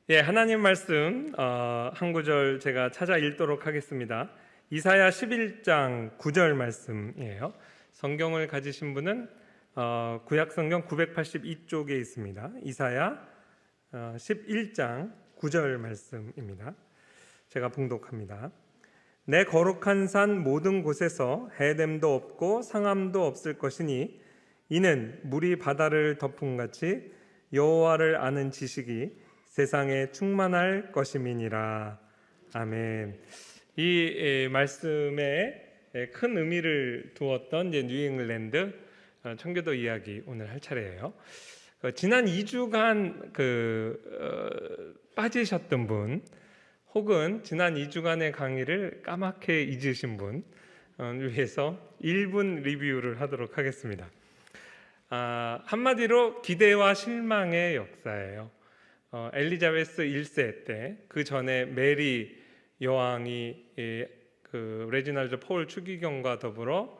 예, 하나님 말씀 한 구절 제가 찾아 읽도록 하겠습니다. 이사야 11장 9절 말씀이에요. 성경을 가지신 분은 구약 성경 982쪽에 있습니다. 이사야 11장 9절 말씀입니다. 제가 봉독합니다. 내 거룩한 산 모든 곳에서 해됨도 없고 상함도 없을 것이니 이는 물이 바다를 덮음같이 여호와를 아는 지식이 세상에 충만할 것임이니라. 아멘. 이 말씀에 큰 의미를 두었던 이제 뉴잉글랜드 청교도 이야기 오늘 할 차례예요. 지난 2주간 빠지셨던 분, 혹은 지난 2주간의 강의를 까맣게 잊으신 분을 위해서 1분 리뷰를 하도록 하겠습니다. 한마디로 기대와 실망의 역사예요. 엘리자베스 1세 때, 그 전에 메리 여왕이 레지날드 폴 추기경과 더불어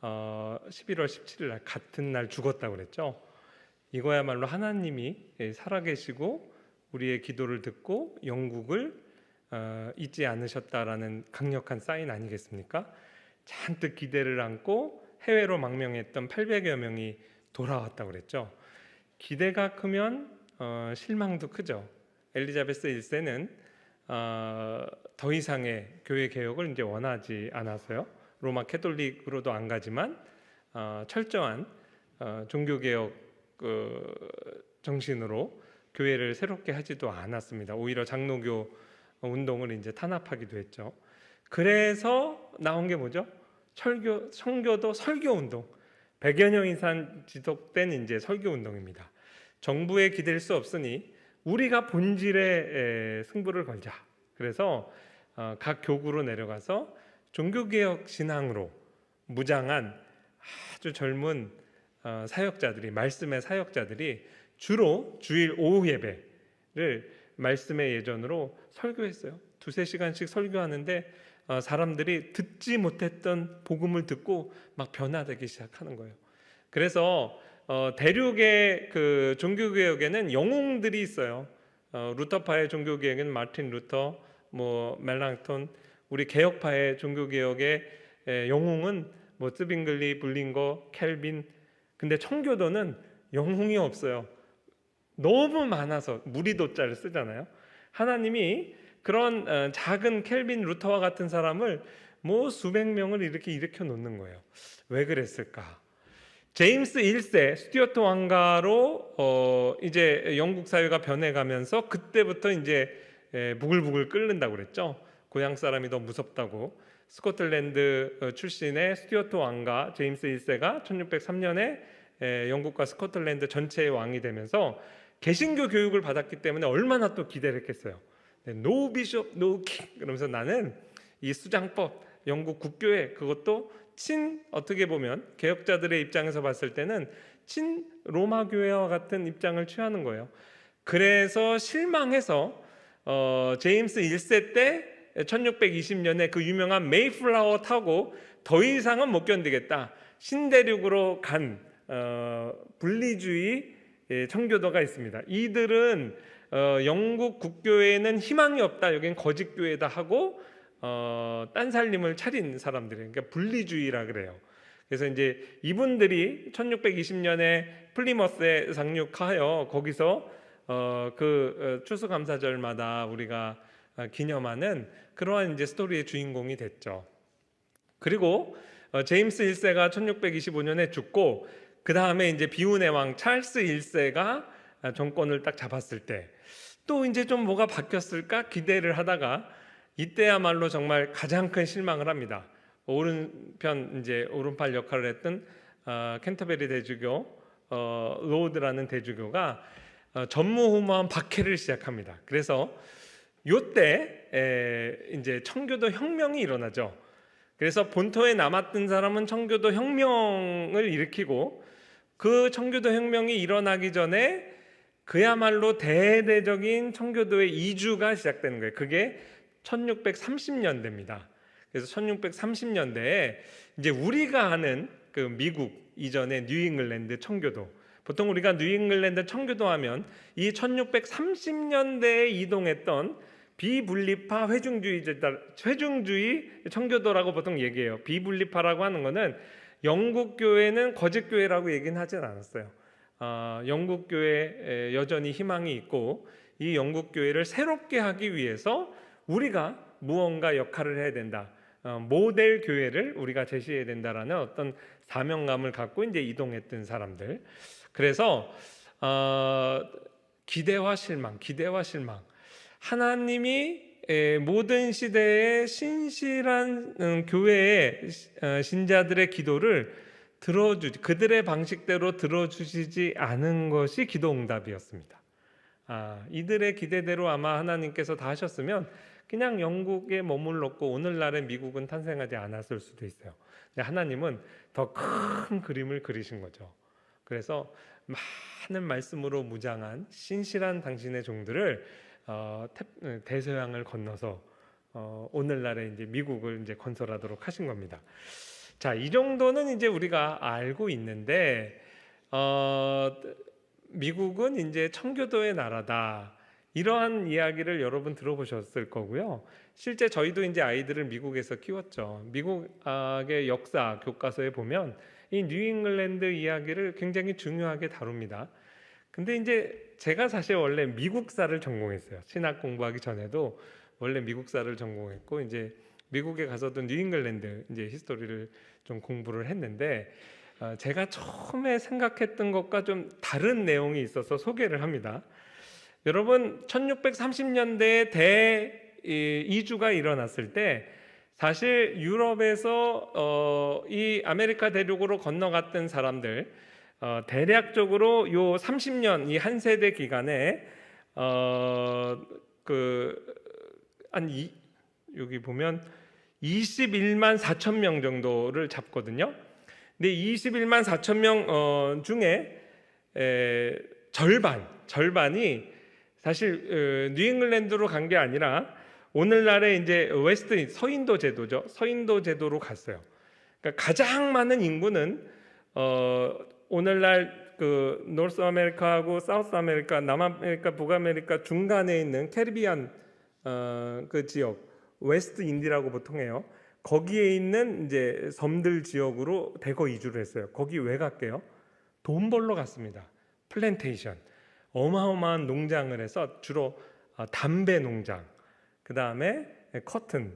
11월 17일 날 같은 날 죽었다고 그랬죠. 이거야말로 하나님이 살아계시고 우리의 기도를 듣고 영국을 잊지 않으셨다라는 강력한 사인 아니겠습니까? 잔뜩 기대를 안고 해외로 망명했던 800여 명이 돌아왔다고 그랬죠. 기대가 크면 실망도 크죠. 엘리자베스 1세는 더 이상의 교회 개혁을 이제 원하지 않아서요. 로마 캐톨릭으로도 안 가지만 철저한 종교 개혁 정신으로 교회를 새롭게 하지도 않았습니다. 오히려 장로교 운동을 이제 탄압하기도 했죠. 그래서 나온 게 뭐죠? 청교도 설교 운동. 100여 년 이상 지속된 이제 설교 운동입니다. 정부에 기댈 수 없으니 우리가 본질의 승부를 걸자. 그래서 각 교구로 내려가서 종교개혁 신앙으로 무장한 아주 젊은 사역자들이, 말씀의 사역자들이 주로 주일 오후 예배를 말씀의 예전으로 설교했어요. 2-3시간씩 설교하는데 사람들이 듣지 못했던 복음을 듣고 막 변화되기 시작하는 거예요. 그래서 대륙의 그 종교개혁에는 영웅들이 있어요. 루터파의 종교개혁은 마틴 루터, 멜랑톤. 우리 개혁파의 종교개혁의 영웅은 스빙글리, 블링거, 켈빈. 근데 청교도는 영웅이 없어요. 너무 많아서 무리도자를 쓰잖아요. 하나님이 그런 작은 켈빈, 루터와 같은 사람을 수백 명을 이렇게 일으켜 놓는 거예요. 왜 그랬을까? 제임스 1세 스튜어트 왕가로 이제 영국 사회가 변해가면서 그때부터 이제 부글부글 끓는다고 그랬죠. 고향 사람이 더 무섭다고. 스코틀랜드 출신의 스튜어트 왕가 제임스 1세가 1603년에 영국과 스코틀랜드 전체의 왕이 되면서 개신교 교육을 받았기 때문에 얼마나 또 기대를 했겠어요. 노 비숍, 노 킹. 그러면서 나는 이 수장법, 영국 국교회, 그것도 어떻게 보면 개혁자들의 입장에서 봤을 때는 친 로마 교회와 같은 입장을 취하는 거예요. 그래서 실망해서 제임스 1세 때 1620년에 그 유명한 메이플라워 타고 더 이상은 못 견디겠다. 신대륙으로 간 분리주의 청교도가 있습니다. 이들은 영국 국교회에는 희망이 없다. 여긴 거짓교회다 하고 딴 살림을 차린 사람들이에요. 그러니까 분리주의라 그래요. 그래서 이제 이분들이 1620년에 플리머스에 상륙하여 거기서 추수감사절마다 우리가 기념하는 그러한 이제 스토리의 주인공이 됐죠. 그리고 제임스 1세가 1625년에 죽고 그 다음에 이제 비운의 왕 찰스 1세가 정권을 딱 잡았을 때 또 이제 좀 뭐가 바뀌었을까 기대를 하다가 이때야말로 정말 가장 큰 실망을 합니다. 오른팔 역할을 했던 캔터베리 대주교 로드라는 대주교가 전무후무한 박해를 시작합니다. 그래서 요때 이제 청교도 혁명이 일어나죠. 그래서 본토에 남았던 사람은 청교도 혁명을 일으키고 그 청교도 혁명이 일어나기 전에 그야말로 대대적인 청교도의 이주가 시작되는 거예요. 그게 1630년대입니다. 그래서 1630년대에 이제 우리가 아는 그 미국 이전의 뉴잉글랜드 청교도, 보통 우리가 뉴잉글랜드 청교도 하면 이 1630년대에 이동했던 비분리파 회중주의 청교도라고 보통 얘기해요. 비분리파라고 하는 거는 영국 교회는 거짓 교회라고 얘기는 하진 않았어요. 영국 교회에 여전히 희망이 있고 이 영국 교회를 새롭게 하기 위해서 우리가 무언가 역할을 해야 된다. 모델 교회를 우리가 제시해야 된다라는 어떤 사명감을 갖고 이제 이동했던 사람들. 그래서 기대와 실망. 하나님이 모든 시대의 신실한 교회의 신자들의 기도를 그들의 방식대로 들어주시지 않은 것이 기도응답이었습니다. 이들의 기대대로 아마 하나님께서 다 하셨으면 그냥 영국에 머물렀고 오늘날의 미국은 탄생하지 않았을 수도 있어요. 근데 하나님은 더 큰 그림을 그리신 거죠. 그래서 많은 말씀으로 무장한 신실한 당신의 종들을 대서양을 건너서 오늘날의 이제 미국을 이제 건설하도록 하신 겁니다. 자, 이 정도는 이제 우리가 알고 있는데 미국은 이제 청교도의 나라다. 이러한 이야기를 여러분 들어보셨을 거고요. 실제 저희도 이제 아이들을 미국에서 키웠죠. 미국의 역사 교과서에 보면 이 뉴잉글랜드 이야기를 굉장히 중요하게 다룹니다. 근데 이제 제가 사실 원래 미국사를 전공했어요. 신학 공부하기 전에도 원래 미국사를 전공했고 이제 미국에 가서도 뉴잉글랜드 이제 히스토리를 좀 공부를 했는데 제가 처음에 생각했던 것과 좀 다른 내용이 있어서 소개를 합니다. 여러분 1630년대에 대이주가 일어났을 때 사실 유럽에서 이 아메리카 대륙으로 건너갔던 사람들 대략적으로 요 30년 이 한 세대 기간에 여기 보면 21만 4천 명 정도를 잡거든요. 근데 21만 4천 명 중에 절반이 사실 뉴잉글랜드로 간 게 아니라 오늘날의 이제 웨스트 서인도 제도죠. 서인도 제도로 갔어요. 그러니까 가장 많은 인구는 오늘날 그 노스 아메리카하고 사우스 아메리카, 남아메리카, 북아메리카 중간에 있는 캐리비안 그 지역 웨스트 인디라고 보통 해요. 거기에 있는 이제 섬들 지역으로 대거 이주를 했어요. 거기 왜 갔게요? 돈 벌러 갔습니다. 플랜테이션, 어마어마한 농장을 해서 주로 담배 농장, 그 다음에 커튼,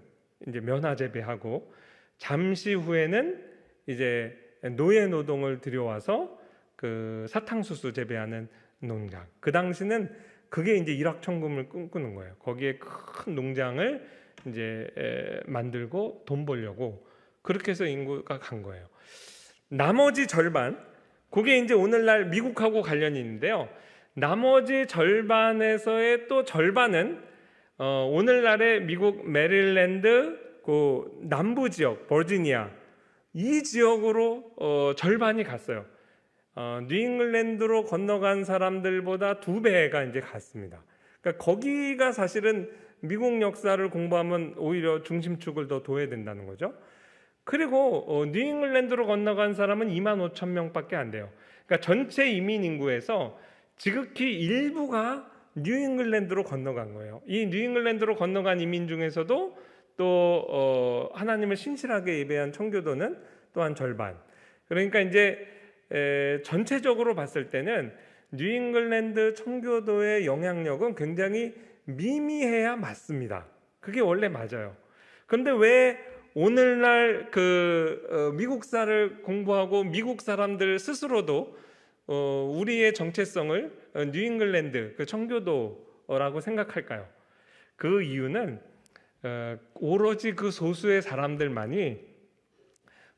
이제 면화 재배하고 잠시 후에는 이제 노예 노동을 들여와서 그 사탕수수 재배하는 농장. 그 당시는 그게 이제 일확천금을 꿈꾸는 거예요. 거기에 큰 농장을 이제 만들고 돈 벌려고 그렇게 해서 인구가 간 거예요. 나머지 절반, 그게 이제 오늘날 미국하고 관련이 있는데요. 나머지 절반에서의 또 절반은 오늘날의 미국 메릴랜드 그 남부 지역 버지니아 이 지역으로 절반이 갔어요. 뉴잉글랜드로 건너간 사람들보다 2배가 이제 갔습니다. 그러니까 거기가 사실은 미국 역사를 공부하면 오히려 중심축을 더 둬야 된다는 거죠. 그리고 뉴잉글랜드로 건너간 사람은 2만 5천 명밖에 안 돼요. 그러니까 전체 이민 인구에서 지극히 일부가 뉴잉글랜드로 건너간 거예요. 이 뉴잉글랜드로 건너간 이민 중에서도 또 하나님을 신실하게 예배한 청교도는 또한 절반. 그러니까 이제 전체적으로 봤을 때는 뉴잉글랜드 청교도의 영향력은 굉장히 미미해야 맞습니다. 그게 원래 맞아요. 그런데 왜 오늘날 미국사를 공부하고 미국 사람들 스스로도 우리의 정체성을 뉴잉글랜드 그 청교도라고 생각할까요? 그 이유는 오로지 그 소수의 사람들만이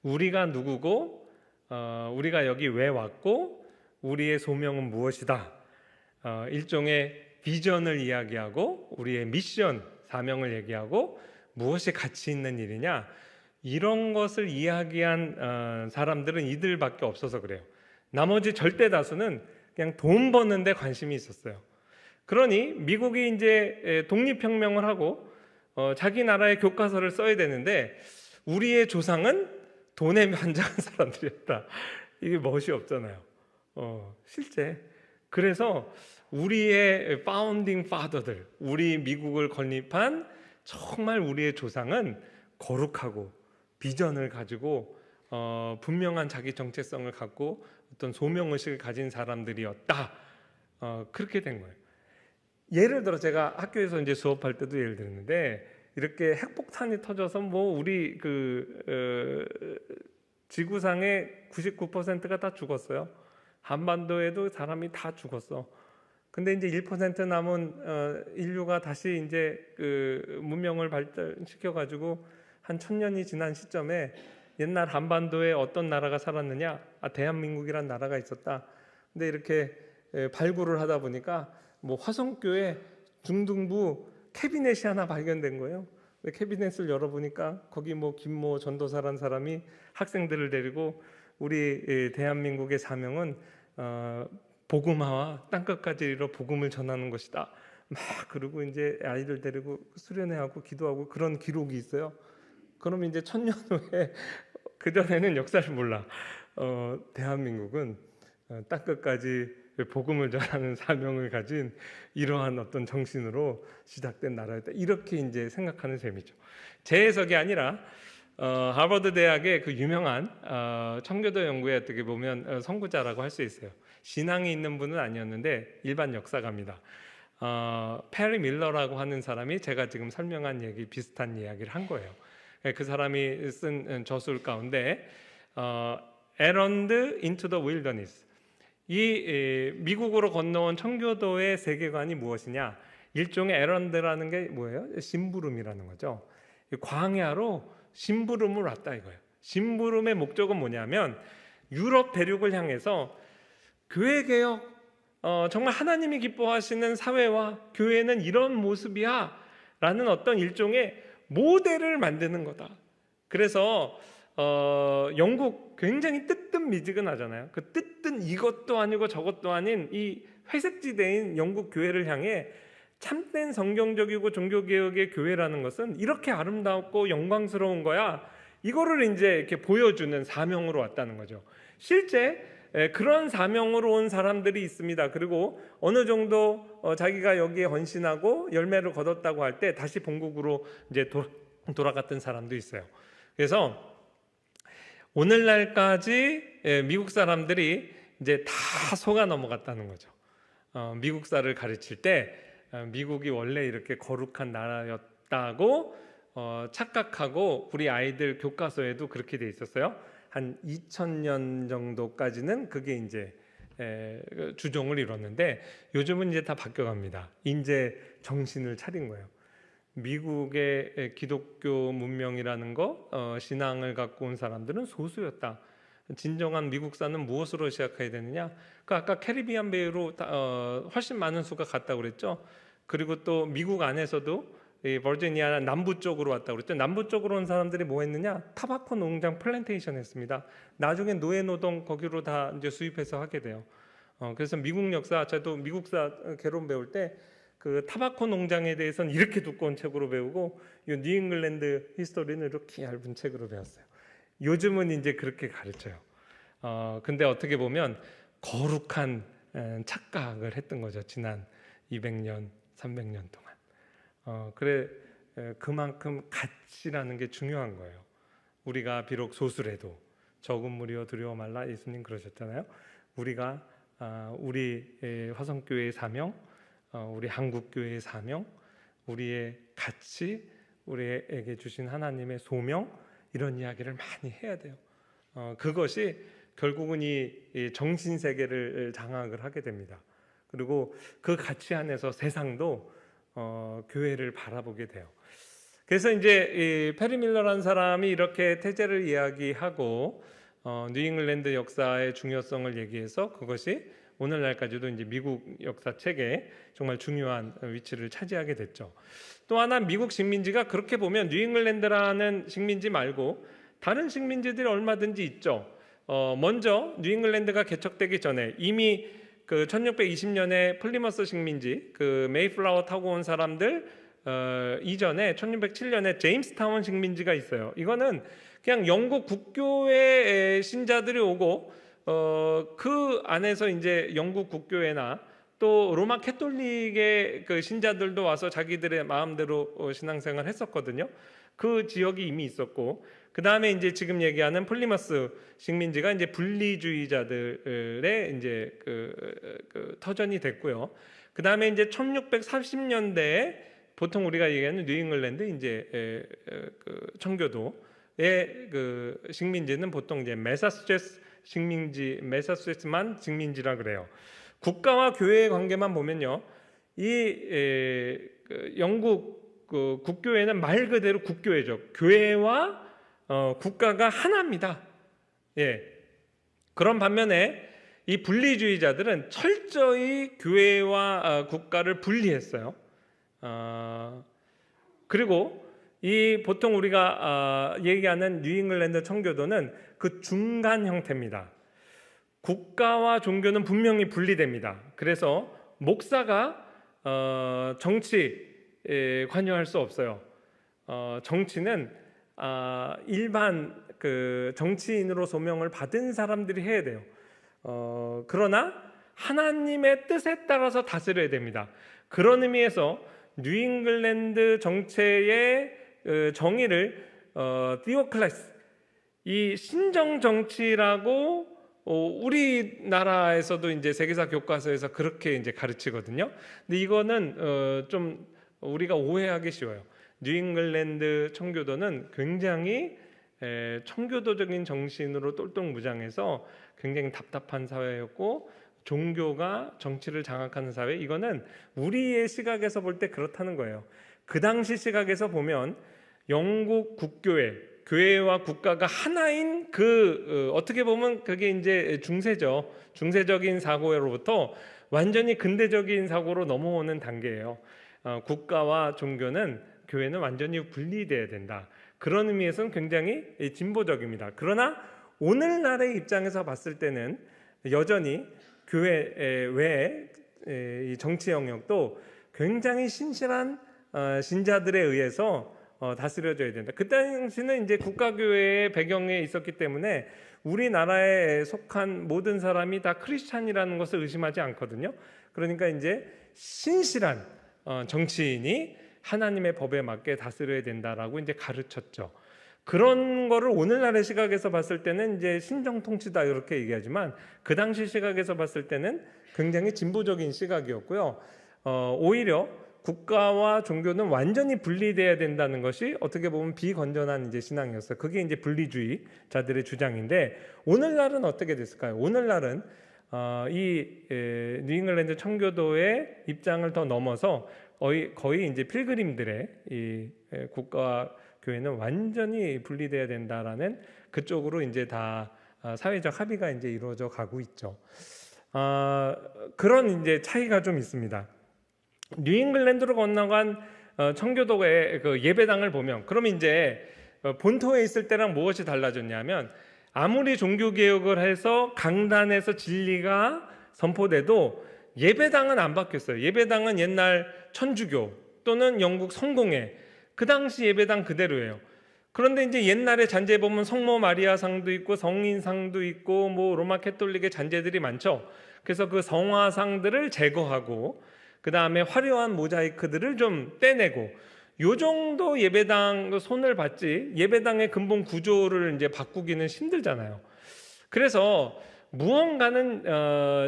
우리가 누구고 우리가 여기 왜 왔고 우리의 소명은 무엇이다, 일종의 비전을 이야기하고 우리의 미션, 사명을 얘기하고 무엇이 가치 있는 일이냐, 이런 것을 이야기한 사람들은 이들밖에 없어서 그래요. 나머지 절대 다수는 그냥 돈 버는 데 관심이 있었어요. 그러니 미국이 이제 독립혁명을 하고 자기 나라의 교과서를 써야 되는데 우리의 조상은 돈에 환장한 사람들이었다. 이게 멋이 없잖아요. 실제. 그래서 우리의 파운딩 파더들, 우리 미국을 건립한 정말 우리의 조상은 거룩하고 비전을 가지고 분명한 자기 정체성을 갖고 어떤 소명의식을 가진 사람들이었다. 그렇게 된 거예요. 예를 들어 제가 학교에서 이제 수업할 때도 예를 들었는데, 이렇게 핵폭탄이 터져서 뭐 우리 지구상의 99%가 다 죽었어요. 한반도에도 사람이 다 죽었어. 근데 이제 1% 남은 인류가 다시 이제 문명을 발전시켜 가지고 한 1000년이 지난 시점에 옛날 한반도에 어떤 나라가 살았느냐? 대한민국이란 나라가 있었다. 근데 이렇게 발굴을 하다 보니까 뭐 화성교회 중등부 캐비넷이 하나 발견된 거예요. 캐비넷을 열어보니까 거기 뭐 김모 전도사란 사람이 학생들을 데리고 우리 대한민국의 사명은 복음화와 땅끝까지 이르러 복음을 전하는 것이다. 막 그러고 이제 아이들 데리고 수련회하고 기도하고 그런 기록이 있어요. 그럼 이제 1000년 후에 그전에는 역사를 몰라. 대한민국은 땅끝까지 복음을 전하는 사명을 가진 이러한 어떤 정신으로 시작된 나라였다. 이렇게 이제 생각하는 셈이죠. 제 해석이 아니라 하버드 대학의 그 유명한 청교도 연구에 어떻게 보면 선구자라고 할 수 있어요. 신앙이 있는 분은 아니었는데 일반 역사가입니다. 페리 밀러라고 하는 사람이 제가 지금 설명한 얘기 비슷한 이야기를 한 거예요. 그 사람이 쓴 저술 가운데 에런드 인투 더 윌더니스, 이 미국으로 건너온 청교도의 세계관이 무엇이냐? 일종의 에런드라는 게 뭐예요? 심부름이라는 거죠. 광야로 심부름을 왔다 이거예요. 심부름의 목적은 뭐냐면 유럽 대륙을 향해서 교회 개혁, 정말 하나님이 기뻐하시는 사회와 교회는 이런 모습이야 라는 어떤 일종의 모델을 만드는 거다. 그래서 영국 굉장히 뜨뜻미지근하잖아요. 그 뜨뜻 이것도 아니고 저것도 아닌 이 회색지대인 영국 교회를 향해 참된 성경적이고 종교개혁의 교회라는 것은 이렇게 아름답고 영광스러운 거야. 이거를 이제 이렇게 보여주는 사명으로 왔다는 거죠. 실제 그런 사명으로 온 사람들이 있습니다. 그리고 어느 정도 자기가 여기에 헌신하고 열매를 거뒀다고 할 때 다시 본국으로 이제 돌아갔던 사람도 있어요. 그래서 오늘날까지 미국 사람들이 이제 다 속아 넘어갔다는 거죠. 미국사를 가르칠 때 미국이 원래 이렇게 거룩한 나라였다고 착각하고 우리 아이들 교과서에도 그렇게 돼 있었어요. 한 2000년 정도까지는 그게 이제 주종을 이뤘는데 요즘은 이제 다 바뀌어갑니다. 이제 정신을 차린 거예요. 미국의 기독교 문명이라는 거, 신앙을 갖고 온 사람들은 소수였다. 진정한 미국사는 무엇으로 시작해야 되느냐? 그 아까 캐리비안 베이로 훨씬 많은 수가 갔다고 그랬죠. 그리고 또 미국 안에서도 이 버지니아 남부 쪽으로 왔다고 그랬죠. 남부 쪽으로 온 사람들이 뭐 했느냐? 타바코 농장 플랜테이션 했습니다. 나중에 노예 노동 거기로 다 이제 수입해서 하게 돼요. 그래서 미국 역사, 저도 미국사 개론 배울 때 그 타바코 농장에 대해서는 이렇게 두꺼운 책으로 배우고 이 뉴잉글랜드 히스토리는 이렇게 얇은 책으로 배웠어요. 요즘은 이제 그렇게 가르쳐요. 근데 어떻게 보면 거룩한 착각을 했던 거죠. 지난 200년, 300년 동안. 그래 그만큼 가치라는 게 중요한 거예요. 우리가 비록 소수래도 적은 무리여 두려워 말라, 예수님 그러셨잖아요. 우리가 우리 화성교회의 사명, 우리 한국교회의 사명, 우리의 가치, 우리에게 주신 하나님의 소명, 이런 이야기를 많이 해야 돼요. 그것이 결국은 이 정신세계를 장악을 하게 됩니다. 그리고 그 가치 안에서 세상도 교회를 바라보게 돼요. 그래서 이제 이 페리 밀러라는 사람이 이렇게 태제를 이야기하고 뉴잉글랜드 역사의 중요성을 얘기해서 그것이 오늘날까지도 이제 미국 역사책에 정말 중요한 위치를 차지하게 됐죠. 또 하나 미국 식민지가 그렇게 보면 뉴잉글랜드라는 식민지 말고 다른 식민지들이 얼마든지 있죠. 먼저 뉴잉글랜드가 개척되기 전에 이미 그 1620년에 플리머스 식민지, 그 메이플라워 타고 온 사람들 이전에 1607년에 제임스타운 식민지가 있어요. 이거는 그냥 영국 국교의 신자들이 오고 그 안에서 이제 영국 국교회나 또 로마 캐톨릭의 그 신자들도 와서 자기들의 마음대로 신앙생활을 했었거든요. 그 지역이 이미 있었고, 그 다음에 이제 지금 얘기하는 플리머스 식민지가 이제 분리주의자들의 이제 그 터전이 됐고요. 그 다음에 이제 1640년대에 보통 우리가 얘기하는 뉴잉글랜드 이제 그 청교도의 그 식민지는 보통 이제 매사추세츠 식민지, 매사추세츠만 식민지라 그래요. 국가와 교회의 관계만 보면요, 그 영국 그 국교회는 말 그대로 국교회죠. 교회와 국가가 하나입니다. 예. 그런 반면에 이 분리주의자들은 철저히 교회와 국가를 분리했어요. 그리고 이 보통 우리가 얘기하는 뉴잉글랜드 청교도는 그 중간 형태입니다. 국가와 종교는 분명히 분리됩니다. 그래서 목사가 정치에 관여할 수 없어요. 정치는 일반 그 정치인으로 소명을 받은 사람들이 해야 돼요. 그러나 하나님의 뜻에 따라서 다스려야 됩니다. 그런 의미에서 뉴잉글랜드 정체의 정의를 디오클래스, 이 신정 정치라고 우리나라에서도 이제 세계사 교과서에서 그렇게 이제 가르치거든요. 근데 이거는 좀 우리가 오해하기 쉬워요. 뉴잉글랜드 청교도는 굉장히 청교도적인 정신으로 똘똘무장해서 굉장히 답답한 사회였고, 종교가 정치를 장악하는 사회, 이거는 우리의 시각에서 볼 때 그렇다는 거예요. 그 당시 시각에서 보면 영국 국교회, 교회와 국가가 하나인 그 어떻게 보면 그게 이제 중세죠. 중세적인 사고로부터 완전히 근대적인 사고로 넘어오는 단계예요. 국가와 종교는, 교회는 완전히 분리돼야 된다. 그런 의미에서는 굉장히 진보적입니다. 그러나 오늘날의 입장에서 봤을 때는 여전히 교회 외에 이 정치 영역도 굉장히 신실한 신자들에 의해서 다스려져야 된다. 그 당시는 이제 국가교회의 배경에 있었기 때문에 우리나라에 속한 모든 사람이 다 크리스찬이라는 것을 의심하지 않거든요. 그러니까 이제 신실한 정치인이 하나님의 법에 맞게 다스려야 된다라고 이제 가르쳤죠. 그런 거를 오늘날의 시각에서 봤을 때는 이제 신정통치다 이렇게 얘기하지만, 그 당시 시각에서 봤을 때는 굉장히 진보적인 시각이었고요. 오히려 국가와 종교는 완전히 분리돼야 된다는 것이 어떻게 보면 비건전한 이제 신앙이었어요. 그게 이제 분리주의자들의 주장인데, 오늘날은 어떻게 됐을까요? 오늘날은 이 뉴잉글랜드 청교도의 입장을 더 넘어서 거의 이제 필그림들의 이 국가와 교회는 완전히 분리돼야 된다라는 그쪽으로 이제 다 사회적 합의가 이제 이루어져 가고 있죠. 그런 이제 차이가 좀 있습니다. 뉴잉글랜드로 건너간 청교도의 그 예배당을 보면, 그럼 이제 본토에 있을 때랑 무엇이 달라졌냐면, 아무리 종교 개혁을 해서 강단에서 진리가 선포돼도 예배당은 안 바뀌었어요. 예배당은 옛날 천주교 또는 영국 성공회, 그 당시 예배당 그대로예요. 그런데 이제 옛날에 잔재 보면 성모 마리아상도 있고 성인상도 있고 뭐 로마 캐톨릭의 잔재들이 많죠. 그래서 그 성화상들을 제거하고 그 다음에 화려한 모자이크들을 좀 떼내고, 요 정도 예배당 손을 봤지 예배당의 근본 구조를 이제 바꾸기는 힘들잖아요. 그래서 무언가는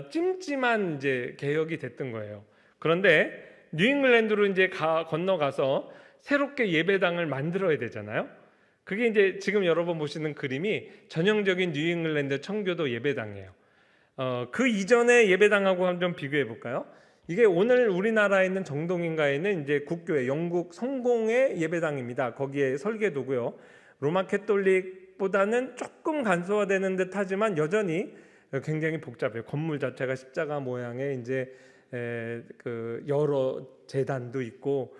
찜찜한 이제 개혁이 됐던 거예요. 그런데 뉴잉글랜드로 이제 건너가서 새롭게 예배당을 만들어야 되잖아요. 그게 이제 지금 여러분 보시는 그림이 전형적인 뉴잉글랜드 청교도 예배당이에요. 그 이전의 예배당하고 한번 비교해 볼까요? 이게 오늘 우리나라에 있는 정동인가에 있는 이제 국교회, 영국 성공의 예배당입니다. 거기에 설계도고요. 로마 캐톨릭보다는 조금 간소화되는 듯하지만 여전히 굉장히 복잡해요. 건물 자체가 십자가 모양의 이제 그 여러 제단도 있고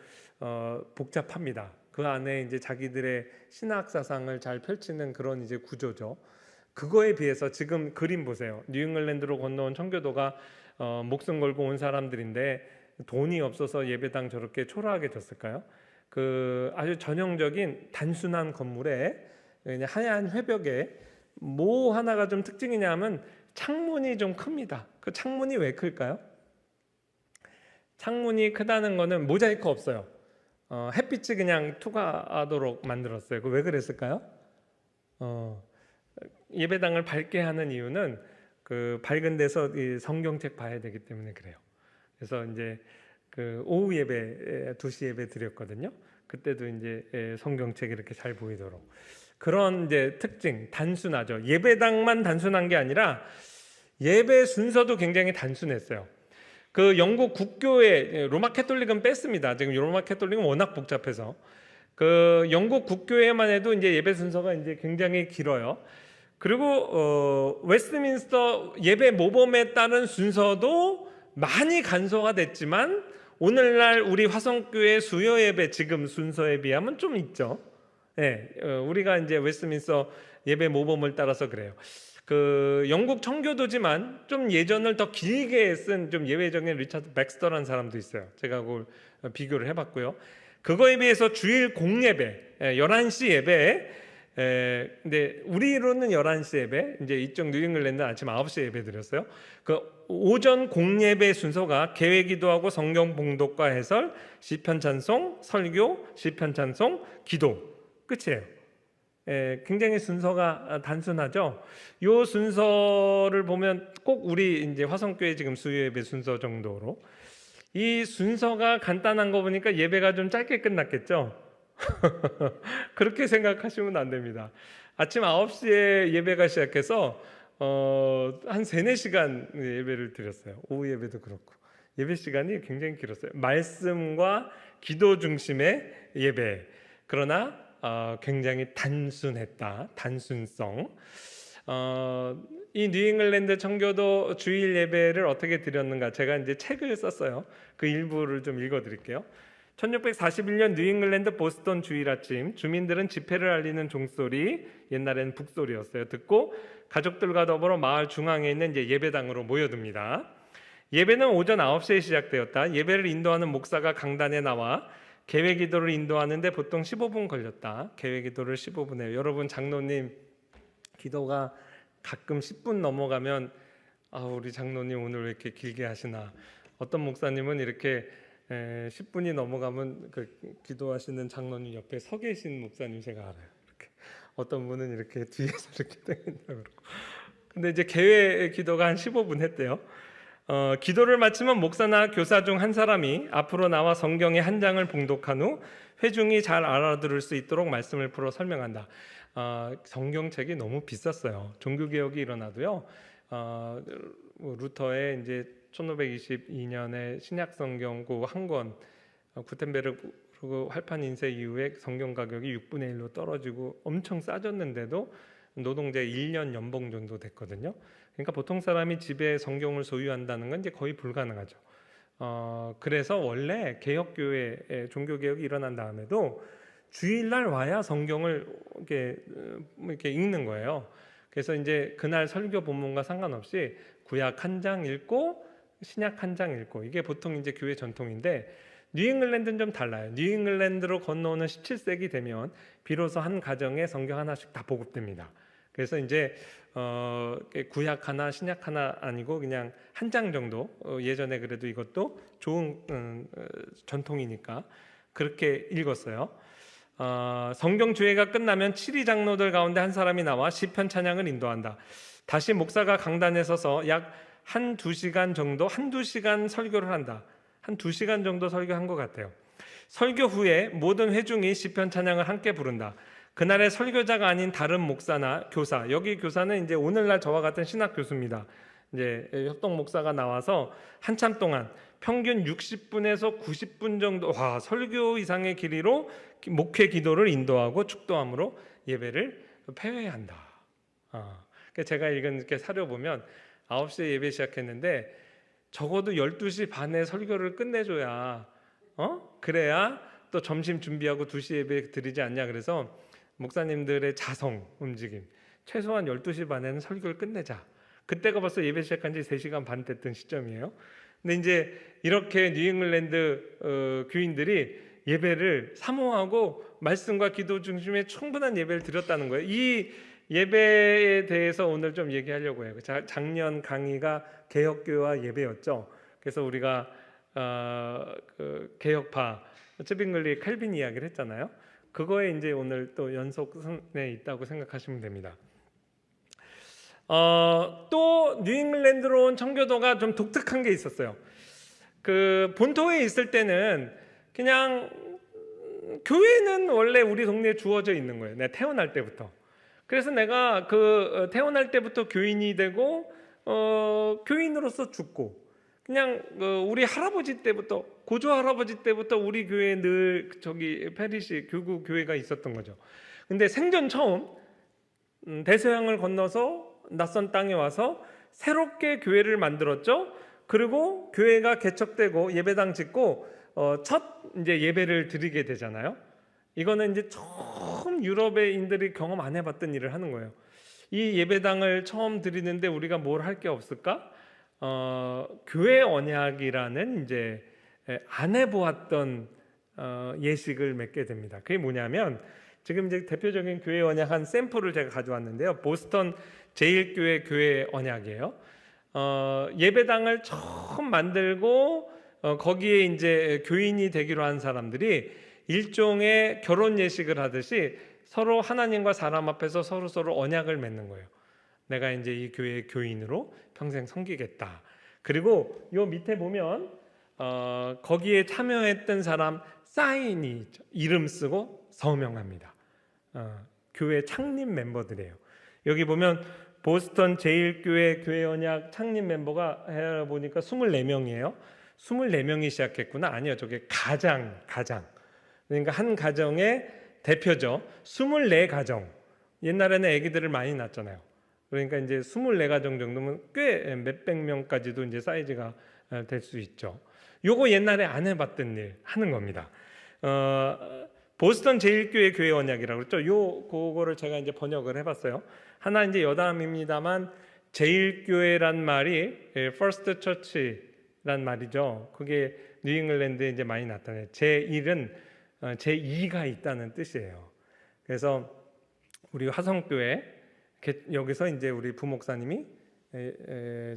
복잡합니다. 그 안에 이제 자기들의 신학 사상을 잘 펼치는 그런 이제 구조죠. 그거에 비해서 지금 그림 보세요. 뉴잉글랜드로 건너온 청교도가 목숨 걸고 온 사람들인데 돈이 없어서 예배당 저렇게 초라하게 졌을까요? 그 아주 전형적인 단순한 건물에 그냥 하얀 회벽에 뭐 하나가 좀 특징이냐면 창문이 좀 큽니다. 그 창문이 왜 클까요? 창문이 크다는 거는 모자이크 없어요. 햇빛이 그냥 투과하도록 만들었어요. 그 왜 그랬을까요? 예배당을 밝게 하는 이유는 그 밝은 데서 이 성경책 봐야 되기 때문에 그래요. 그래서 이제 그 오후 예배 2시 예배 드렸거든요. 그때도 이제 성경책 이렇게 잘 보이도록 그런 이제 특징 단순하죠. 예배당만 단순한 게 아니라 예배 순서도 굉장히 단순했어요. 그 영국 국교회 로마 캐톨릭은 뺐습니다. 지금 로마 캐톨릭은 워낙 복잡해서 그 영국 국교회만 해도 이제 예배 순서가 이제 굉장히 길어요. 그리고 웨스트민스터 예배 모범에 따른 순서도 많이 간소화 됐지만 오늘날 우리 화성교회 수요 예배 지금 순서에 비하면 좀 있죠. 네, 우리가 이제 웨스트민스터 예배 모범을 따라서 그래요. 그 영국 청교도지만 좀 예전을 더 길게 쓴 좀 예외적인 리차드 백스터라는 사람도 있어요. 제가 그걸 비교를 해봤고요. 그거에 비해서 주일 공예배 11시 예배 근데 우리로는 11시 예배 이제 이쪽 뉴잉글랜드 아침 9시 예배 드렸어요. 그 오전 공예배 순서가 개회 기도하고 성경 봉독과 해설, 시편 찬송, 설교, 시편 찬송, 기도 끝이에요. 굉장히 순서가 단순하죠. 이 순서를 보면 꼭 우리 이제 화성교회 지금 수요예배 순서 정도로 이 순서가 간단한 거 보니까 예배가 좀 짧게 끝났겠죠. 그렇게 생각하시면 안 됩니다. 아침 9시에 예배가 시작해서 한 3, 4시간 예배를 드렸어요. 오후 예배도 그렇고 예배 시간이 굉장히 길었어요. 말씀과 기도 중심의 예배. 그러나 굉장히 단순했다. 단순성. 이 뉴잉글랜드 청교도 주일 예배를 어떻게 드렸는가? 제가 이제 책을 썼어요. 그 일부를 좀 읽어드릴게요. 1641년 뉴잉글랜드 보스턴 주일 아침 주민들은 집회를 알리는 종소리, 옛날에는 북소리였어요. 듣고 가족들과 더불어 마을 중앙에 있는 이제 예배당으로 모여듭니다. 예배는 오전 9시에 시작되었다. 예배를 인도하는 목사가 강단에 나와 개회 기도를 인도하는데 보통 15분 걸렸다. 개회 기도를 15분에 여러분 장로님 기도가 가끔 10분 넘어가면 우리 장로님 오늘 왜 이렇게 길게 하시나. 어떤 목사님은 이렇게 10분이 넘어가면 그 기도하시는 장로님 옆에 서 계신 목사님 제가 알아요. 이렇게. 어떤 분은 이렇게 뒤에서 이렇게 땡긴다 그러고. 근데 이제 개회 기도가 한 15분 했대요. 기도를 마치면 목사나 교사 중 한 사람이 앞으로 나와 성경의 한 장을 봉독한 후 회중이 잘 알아들을 수 있도록 말씀을 풀어 설명한다. 성경책이 너무 비쌌어요. 종교개혁이 일어나도요. 루터의 이제 1522년에 신약성경 한 권, 구텐베르크 활판 인쇄 이후에 성경 가격이 6분의 1로 떨어지고 엄청 싸졌는데도 노동자 1년 연봉 정도 됐거든요. 그러니까 보통 사람이 집에 성경을 소유한다는 건 이제 거의 불가능하죠. 그래서 원래 개혁교회 종교개혁이 일어난 다음에도 주일날 와야 성경을 이렇게 읽는 거예요. 그래서 이제 그날 설교 본문과 상관없이 구약 한 장 읽고 신약 한 장 읽고 이게 보통 이제 교회 전통인데 뉴잉글랜드는 좀 달라요. 뉴잉글랜드로 건너오는 17세기 되면 비로소 한 가정에 성경 하나씩 다 보급됩니다. 그래서 이제 구약 하나 신약 하나 아니고 그냥 한 장 정도 예전에 그래도 이것도 좋은 전통이니까 그렇게 읽었어요. 성경 주회가 끝나면 7위 장로들 가운데 한 사람이 나와 시편 찬양을 인도한다. 다시 목사가 강단에 서서 약 한두 시간 정도 한두 시간 설교를 한다. 한 2시간 정도 설교한 것 같아요. 설교 후에 모든 회중이 시편 찬양을 함께 부른다. 그날의 설교자가 아닌 다른 목사나 교사, 여기 교사는 이제 오늘날 저와 같은 신학 교수입니다. 이제 협동 목사가 나와서 한참 동안 평균 60분에서 90분 정도 설교 이상의 길이로 목회 기도를 인도하고 축도함으로 예배를 폐회한다. 제가 읽은 이렇게 사료 보면 9시에 예배 시작했는데 적어도 12시 반에 설교를 끝내줘야 그래야 또 점심 준비하고 2시 예배 드리지 않냐. 그래서 목사님들의 자성 움직임 최소한 12시 반에는 설교를 끝내자. 그때가 벌써 예배 시작한 지 3시간 반 됐던 시점이에요. 근데 이제 이렇게 뉴잉글랜드 교인들이 예배를 사모하고 말씀과 기도 중심의 충분한 예배를 드렸다는 거예요. 이 예배에 대해서 오늘 좀 얘기하려고 해요. 작년 강의가 개혁교회와 예배였죠. 그래서 우리가 그 개혁파 츠빙글리 칼빈 이야기를 했잖아요. 그거에 이제 오늘 또 연속선에 있다고 생각하시면 됩니다. 또 뉴잉글랜드로 온 청교도가 좀 독특한 게 있었어요. 그 본토에 있을 때는 그냥 교회는 원래 우리 동네에 주어져 있는 거예요. 내가 태어날 때부터. 그래서 내가 그 태어날 때부터 교인이 되고 교인으로서 죽고, 그냥 우리 할아버지 때부터, 고조 할아버지 때부터 우리 교회에 늘 저기 페리시 교구 교회가 있었던 거죠. 근데 생전 처음 대서양을 건너서 낯선 땅에 와서 새롭게 교회를 만들었죠. 그리고 교회가 개척되고 예배당 짓고 첫 이제 예배를 드리게 되잖아요. 이거는 이제 처음 유럽인들이 경험 안 해봤던 일을 하는 거예요. 이 예배당을 처음 드리는데 우리가 뭘 할 게 없을까? 교회 언약이라는 이제 안 해보았던 예식을 맺게 됩니다. 그게 뭐냐면, 지금 이제 대표적인 교회 언약 한 샘플을 제가 가져왔는데요. 보스턴 제1교회 교회 언약이에요. 예배당을 처음 만들고 거기에 이제 교인이 되기로 한 사람들이 일종의 결혼 예식을 하듯이 서로 하나님과 사람 앞에서 서로 언약을 맺는 거예요. 내가 이제 이 교회의 교인으로 평생 섬기겠다. 그리고 요 밑에 보면 거기에 참여했던 사람 사인이 있죠. 이름 쓰고 서명합니다. 교회 창립 멤버들이에요. 여기 보면 보스턴 제1교회 교회 언약 창립 멤버가 해보니까 24명이에요. 24명이 시작했구나. 아니요, 저게 가장 그러니까 한 가정의 대표죠. 24가정. 옛날에는 아기들을 많이 낳았잖아요. 그러니까 이제 24가정 정도면 꽤 몇백 명까지도 이제 사이즈가 될 수 있죠. 요거 옛날에 안 해봤던 일 하는 겁니다. 보스턴 제1교회 교회 언약이라고 그랬죠. 그거를 제가 이제 번역을 해봤어요. 하나 이제 여담입니다만, 제1교회란 말이 First Church란 말이죠. 그게 뉴잉글랜드에 이제 많이 나타나요. 제1은 제2가 있다는 뜻이에요. 그래서 우리 화성교회 여기서 이제 우리 부목사님이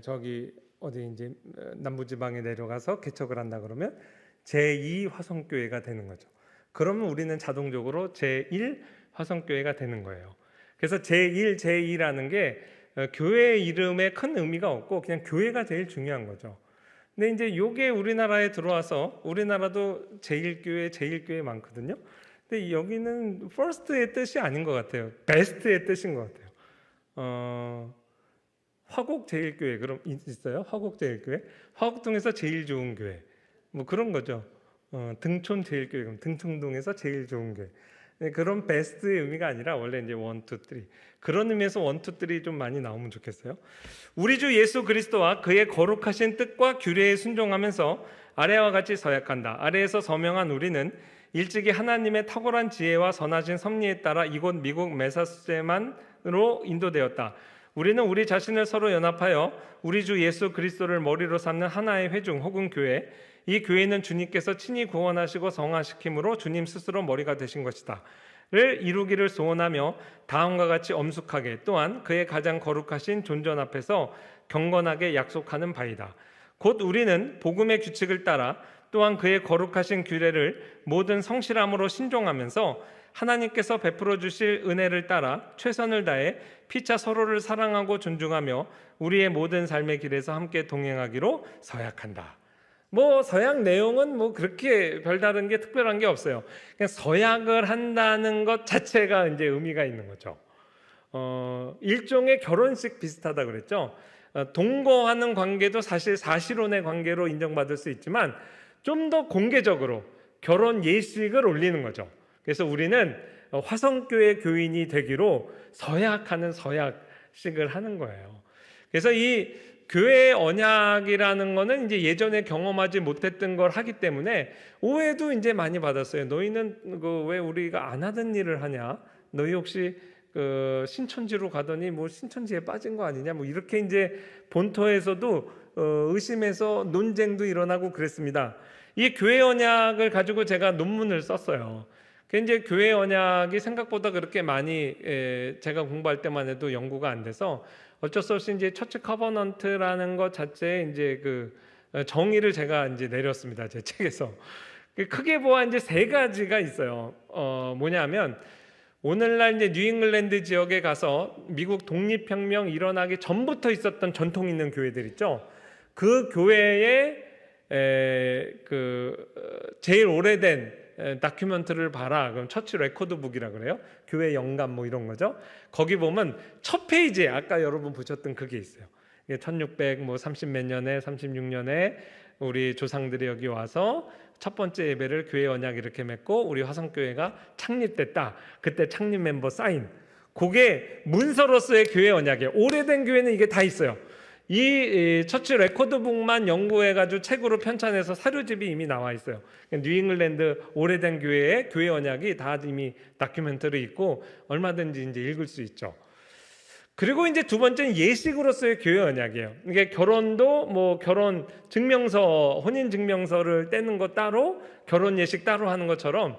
저기 어디 이제 남부지방에 내려가서 개척을 한다 그러면 제2 화성교회가 되는 거죠. 그러면 우리는 자동적으로 제1 화성교회가 되는 거예요. 그래서 제1, 제2라는 게 교회 이름에 큰 의미가 없고 그냥 교회가 제일 중요한 거죠. 근데 이제 요게 우리나라에 들어와서, 우리나라도 제1교회 많거든요. 근데 여기는 first의 뜻이 아닌 것 같아요. best의 뜻인 것 같아요. 화곡 제1교회 그럼 있어요? 화곡 제1교회? 화곡동에서 제일 좋은 교회, 뭐 그런 거죠. 등촌 제1교회 그럼 등촌동에서 제일 좋은 교회. 그런 베스트의 의미가 아니라 원래 이제 1, 2, 3 그런 의미에서 1, 2, 3 좀 많이 나오면 좋겠어요. 우리 주 예수 그리스도와 그의 거룩하신 뜻과 규례에 순종하면서 아래와 같이 서약한다. 아래에서 서명한 우리는 일찍이 하나님의 탁월한 지혜와 선하신 섭리에 따라 이곳 미국 메사추세만으로 인도되었다. 우리는 우리 자신을 서로 연합하여 우리 주 예수 그리스도를 머리로 삼는 하나의 회중 혹은 교회, 이 교회는 주님께서 친히 구원하시고 성화시킴으로 주님 스스로 머리가 되신 것이다 를 이루기를 소원하며 다음과 같이 엄숙하게 또한 그의 가장 거룩하신 존전 앞에서 경건하게 약속하는 바이다. 곧 우리는 복음의 규칙을 따라 또한 그의 거룩하신 규례를 모든 성실함으로 신종하면서 하나님께서 베풀어 주실 은혜를 따라 최선을 다해 피차 서로를 사랑하고 존중하며 우리의 모든 삶의 길에서 함께 동행하기로 서약한다. 뭐 서약 내용은 뭐 그렇게 별다른 게 특별한 게 없어요. 그냥 서약을 한다는 것 자체가 이제 의미가 있는 거죠. 일종의 결혼식 비슷하다 그랬죠. 동거하는 관계도 사실 사실혼의 관계로 인정받을 수 있지만 좀 더 공개적으로 결혼 예식을 올리는 거죠. 그래서 우리는 화성교회 교인이 되기로 서약하는 서약식을 하는 거예요. 그래서 이 교회의 언약이라는 거는 이제 예전에 경험하지 못했던 걸 하기 때문에 오해도 이제 많이 받았어요. 너희는 왜 우리가 안 하던 일을 하냐? 너희 혹시 신천지로 가더니 뭐 신천지에 빠진 거 아니냐? 뭐 이렇게 이제 본토에서도 의심해서 논쟁도 일어나고 그랬습니다. 이 교회 언약을 가지고 제가 논문을 썼어요. 그 이제 교회 언약이 생각보다 그렇게 많이 제가 공부할 때만 해도 연구가 안 돼서 어쩔 수 없이 이제 처치 커버넌트라는 것 자체에 이제 그 정의를 제가 이제 내렸습니다. 제 책에서. 크게 보아 이제 세 가지가 있어요. 뭐냐면 오늘날 이제 뉴잉글랜드 지역에 가서 미국 독립혁명 일어나기 전부터 있었던 전통 있는 교회들 있죠. 그 교회의 제일 오래된 다큐멘터리를 봐라. 그럼 처치 레코드북이라 그래요. 교회 영감 뭐 이런 거죠. 거기 보면 첫 페이지에 아까 여러분 보셨던 그게 있어요. 1630 몇 년에 36년에 우리 조상들이 여기 와서 첫 번째 예배를 교회 언약 이렇게 맺고 우리 화성교회가 창립됐다. 그때 창립 멤버 사인. 그게 문서로서의 교회 언약이에요. 오래된 교회는 이게 다 있어요. 이 처치 레코드북만 연구해가지고 책으로 편찬해서 사료집이 이미 나와 있어요. 뉴잉글랜드 오래된 교회의 교회 언약이 다 이미 다큐멘터리 있고 얼마든지 이제 읽을 수 있죠. 그리고 이제 두 번째는 예식으로서의 교회 언약이에요. 이게 결혼도 뭐 결혼 증명서, 혼인 증명서를 떼는 거 따로, 결혼 예식 따로 하는 것처럼